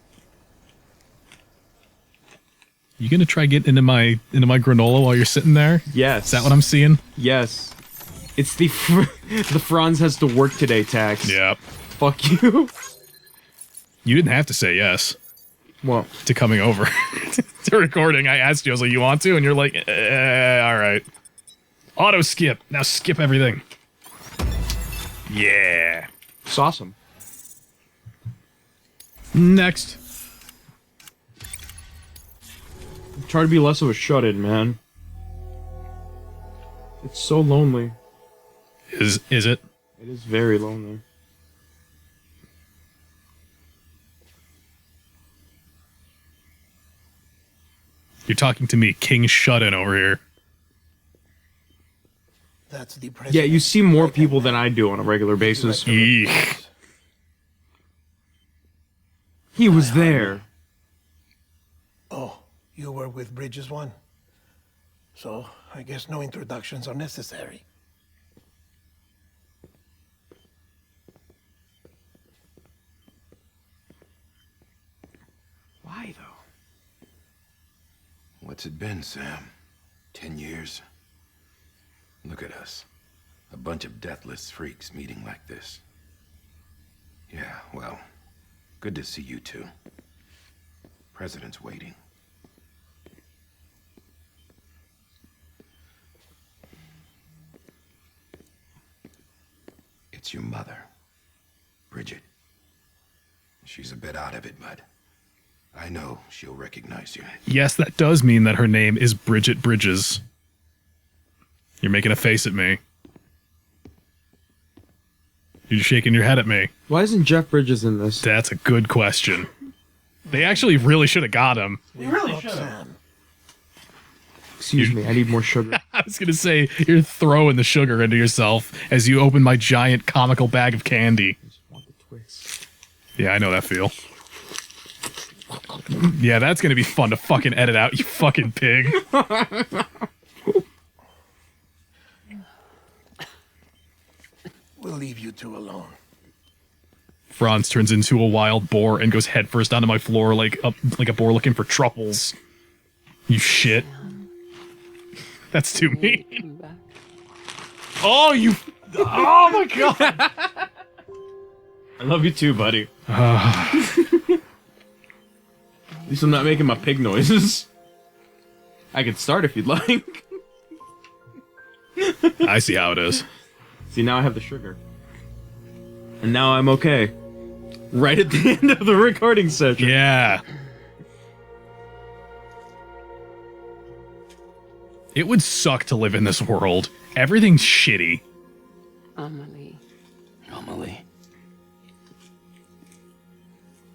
You gonna try getting into my granola while you're sitting there? Yes. Is that what I'm seeing? Yes. It's the the Franz has to work today tax. Yep. Fuck you. You didn't have to say yes Well, to coming over to recording. I asked you, I was like, you want to? And you're like, all right. Auto skip. Now skip everything. Yeah. it's awesome. Next. Try to be less of a shut-in, man. It's so lonely. Is it? It is very lonely. You're talking to me, King Shut-In over here. That's the president. Yeah, you see more people than I do on a regular basis. Eek. He was there. Oh, you were with Bridges 1. So, I guess no introductions are necessary. Why, though? What's it been, Sam? 10 years? Look at us. A bunch of deathless freaks meeting like this. Yeah, well, good to see you two. President's waiting. It's your mother, Bridget. She's a bit out of it, but I know she'll recognize you. Yes, that does mean that her name is Bridget Bridges. You're making a face at me. You're shaking your head at me. Why isn't Jeff Bridges in this? That's a good question. They actually really should have got him. We really should have. Excuse me, I need more sugar. I was going to say, you're throwing the sugar into yourself as you open my giant comical bag of candy. Yeah, I know that feel. Yeah, that's going to be fun to fucking edit out, you fucking pig. We'll leave you two alone. Franz turns into a wild boar and goes headfirst onto my floor like a boar looking for truffles. You shit. That's too mean. Oh, you... Oh my god! I love you too, buddy. At least I'm not making my pig noises. I can start if you'd like. I see how it is. See, now I have the sugar. And now I'm okay. Right at the end of the recording session. Yeah. It would suck to live in this world. Everything's shitty. Amelie. Amelie.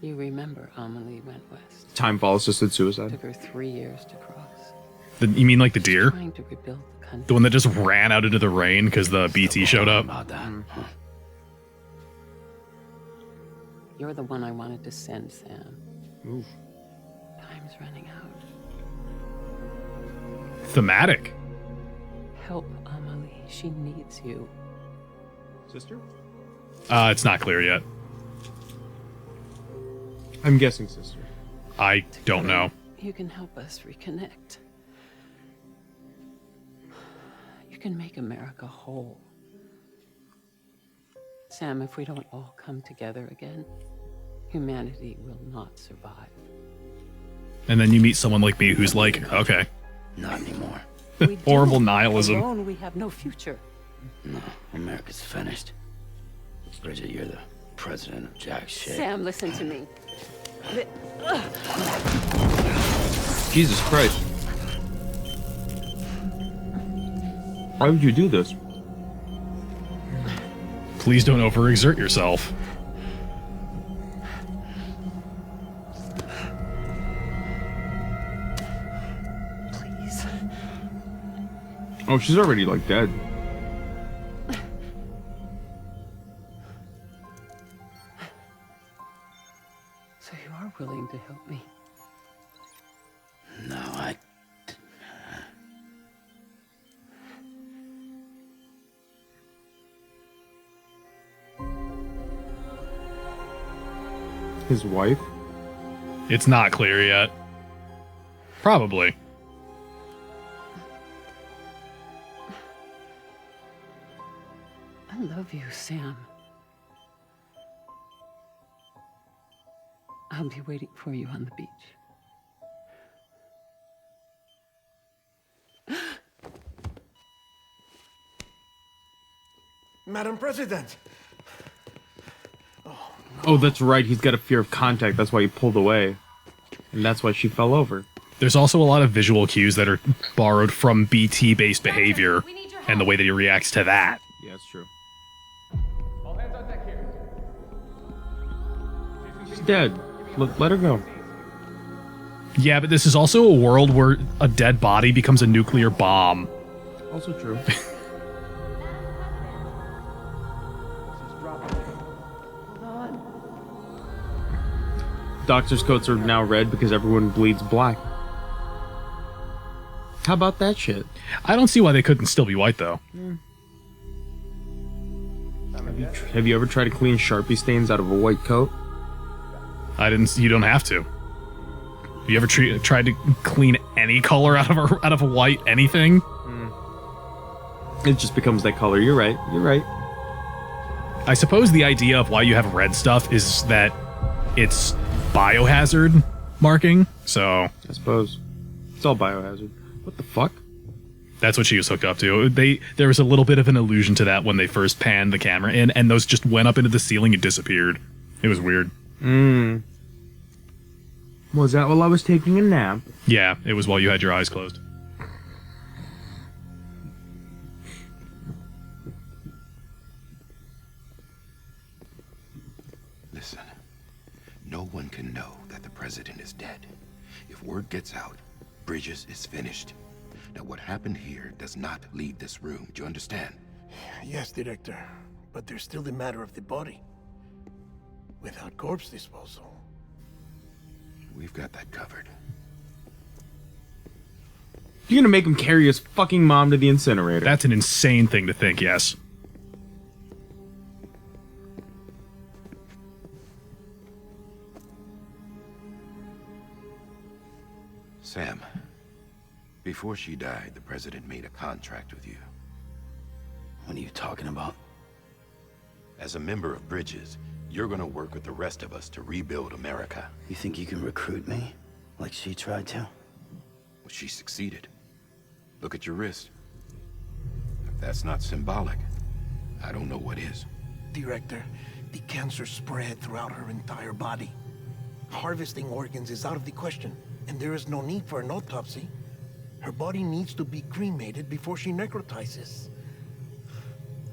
You remember Amelie went west. Timefall assisted suicide. Took her 3 years to cross. You mean like the deer? Trying to rebuild the country. The one that just ran out into the rain because the BT showed up? About that. Huh? You're the one I wanted to send, Sam. Ooh. Time's running out. Thematic. Help Amelie. She needs you. Sister? It's not clear yet. I'm guessing sister. I don't know. You can help us reconnect. You can make America whole. Sam, if we don't all come together again, humanity will not survive. And then you meet someone like me who's like, okay. Not anymore. Horrible nihilism. Alone, we have no future. No, America's finished. Bridget, you're the president of jack shit. Sam, listen to me. Jesus Christ. Why would you do this? Please don't overexert yourself. Please. Oh, she's already, like, dead. So you are to help me? No, I... His wife? It's not clear yet. Probably. I love you, Sam. I'll be waiting for you on the beach. Madam President! Oh, that's right. He's got a fear of contact. That's why he pulled away. And that's why she fell over. There's also a lot of visual cues that are borrowed from BT-based behavior and the way that he reacts to that. Yeah, that's true. All hands on deck here. She's dead. Let her go. Yeah, but this is also a world where a dead body becomes a nuclear bomb. Also true. Doctor's coats are now red because everyone bleeds black. How about that shit? I don't see why they couldn't still be white, though. Have you ever tried to clean Sharpie stains out of a white coat? You don't have to. Have you ever tried to clean any color out of a white anything? It just becomes that color. You're right. You're right. I suppose the idea of why you have red stuff is that it's biohazard marking, so... I suppose. It's all biohazard. What the fuck? That's what she was hooked up to. There was a little bit of an allusion to that when they first panned the camera in, and those just went up into the ceiling and disappeared. It was weird. Was that while I was taking a nap? Yeah, it was while you had your eyes closed. Listen, no one can know that the president is dead. If word gets out, Bridges is finished. Now, what happened here does not leave this room. Do you understand? Yes, Director. But there's still the matter of the body. Without corpse disposal. We've got that covered. You're gonna make him carry his fucking mom to the incinerator. That's an insane thing to think, yes. Sam, before she died, the president made a contract with you. What are you talking about? As a member of Bridges, you're gonna work with the rest of us to rebuild America. You think you can recruit me? Like she tried to? Well, she succeeded. Look at your wrist. If that's not symbolic, I don't know what is. Director, the cancer spread throughout her entire body. Harvesting organs is out of the question, and there is no need for an autopsy. Her body needs to be cremated before she necrotizes.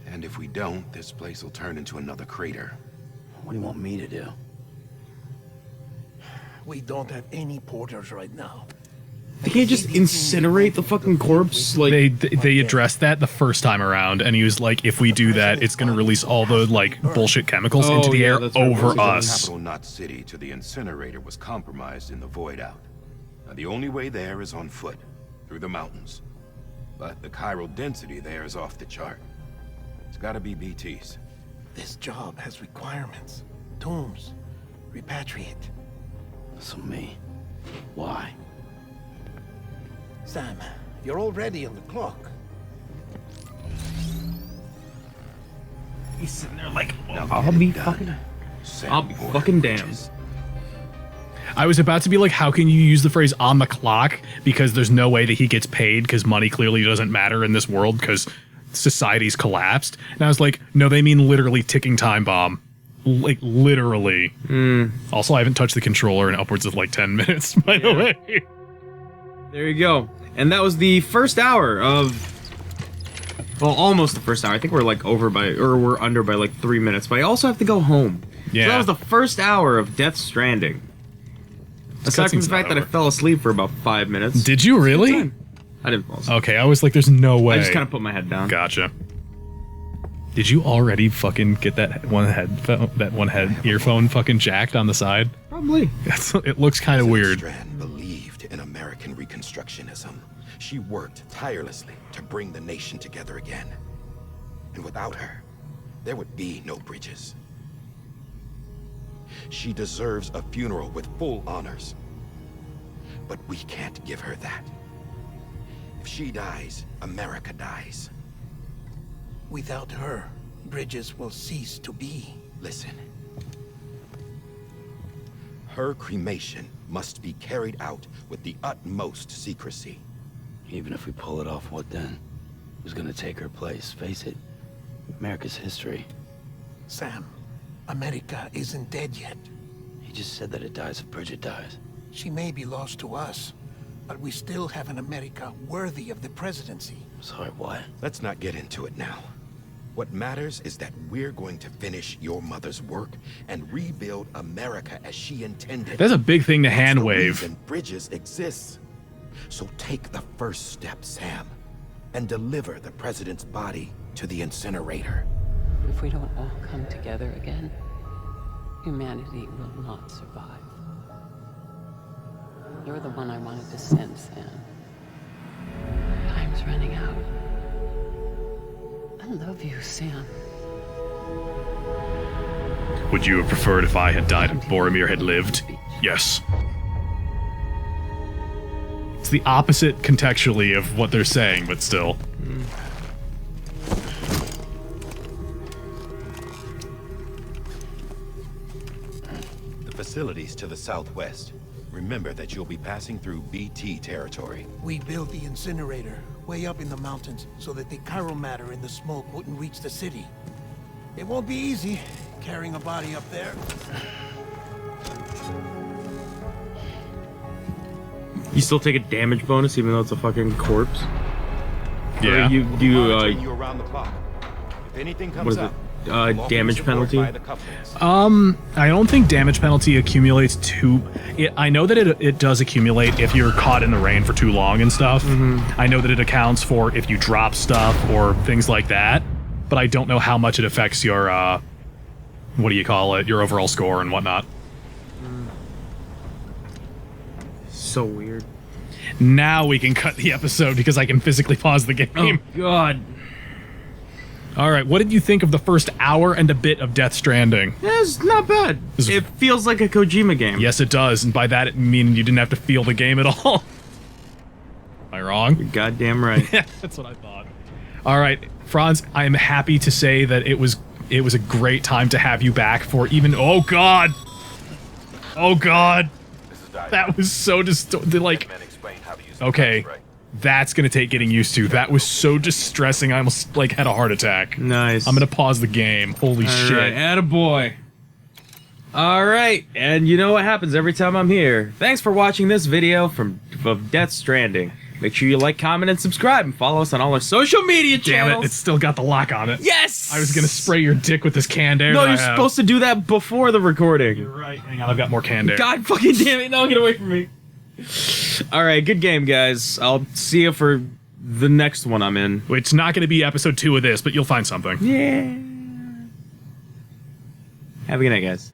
And if we don't, this place will turn into another crater. What do you want me to do? We don't have any porters right now. They can't just incinerate the fucking corpse. Like they addressed that the first time around, and he was like, "If we do that, it's going to release all the like bullshit chemicals into the air over us." Capital Knot City to the incinerator was compromised in the void out. Now the only way there is on foot, through the mountains. But the chiral density there is off the chart. It's got to be BTs. This job has requirements. Tombs. Repatriate. So me. Why? Sam, you're already on the clock. he's sitting there like, Now I'll be fucking damned. I was about to be like, how can you use the phrase on the clock? Because there's no way that he gets paid because money clearly doesn't matter in this world because society's collapsed. And I was like, no, they mean literally ticking time bomb. Like, literally. Also, I haven't touched the controller in upwards of like 10 minutes, by the way. There you go. And that was the first hour of... Well, almost the first hour. I think we're like we're under by like 3 minutes. But I also have to go home. Yeah. So that was the first hour of Death Stranding. Aside from the fact that I fell asleep for about 5 minutes. Did you really? I didn't fall asleep. Okay, I was like, there's no way. I just kind of put my head down. Gotcha. Did you already fucking get that one earphone fucking jacked on the side? Probably. It looks kind of weird. Strand believed in American Reconstructionism. She worked tirelessly to bring the nation together again. And without her, there would be no bridges. She deserves a funeral with full honors. But we can't give her that. If she dies, America dies. Without her, bridges will cease to be. Listen. Her cremation must be carried out with the utmost secrecy. Even if we pull it off, what then? Who's gonna take her place? Face it, America's history. Sam, America isn't dead yet. He just said that it dies if Bridget dies. She may be lost to us, but we still have an America worthy of the presidency. Sorry, what? Let's not get into it now. What matters is that we're going to finish your mother's work and rebuild America as she intended. That's a big thing to hand That's the wave. reason Bridges exists. So take the first step, Sam, and deliver the president's body to the incinerator. If we don't all come together again, humanity will not survive. You're the one I wanted to send, Sam. Time's running out. I love you, Sam. Would you have preferred if I had died and Boromir had lived? Yes. It's the opposite contextually of what they're saying, but still. The facilities to the southwest. Remember that you'll be passing through BT territory. We built the incinerator way up in the mountains so that the chiral matter in the smoke wouldn't reach the city. It won't be easy carrying a body up there. You still take a damage bonus even though it's a fucking corpse? Yeah. Or you Monitoring you around the clock. If anything comes what is up, it? Damage penalty? I don't think damage penalty accumulates too... I know that it does accumulate if you're caught in the rain for too long and stuff. I know that it accounts for if you drop stuff or things like that, but I don't know how much it affects your, what do you call it, your overall score and whatnot. So weird. Now we can cut the episode because I can physically pause the game. Oh, God. All right, what did you think of the first hour and a bit of Death Stranding? Yeah, it's not bad. It feels like a Kojima game. Yes, it does, and by that it means you didn't have to feel the game at all. Am I wrong? You're goddamn right. Yeah, that's what I thought. All right, Franz, I am happy to say that it was a great time to have you back for even... Oh, God! Oh, God! That was so like... Okay. That's gonna take getting used to. That was so distressing, I almost, like, had a heart attack. Nice. I'm gonna pause the game. Holy shit. Alright, attaboy. Alright, and you know what happens every time I'm here. Thanks for watching this video of Death Stranding. Make sure you like, comment, and subscribe, and follow us on all our social media channels. Damn it, it's still got the lock on it. Yes! I was gonna spray your dick with this canned air. No, you're supposed to do that before the recording. You're right. Hang on, I've got more canned air. God fucking damn it, no, get away from me. Alright, good game, guys. I'll see you for the next one I'm in. It's not going to be episode 2 of this, but you'll find something. Yeah. Have a good night, guys.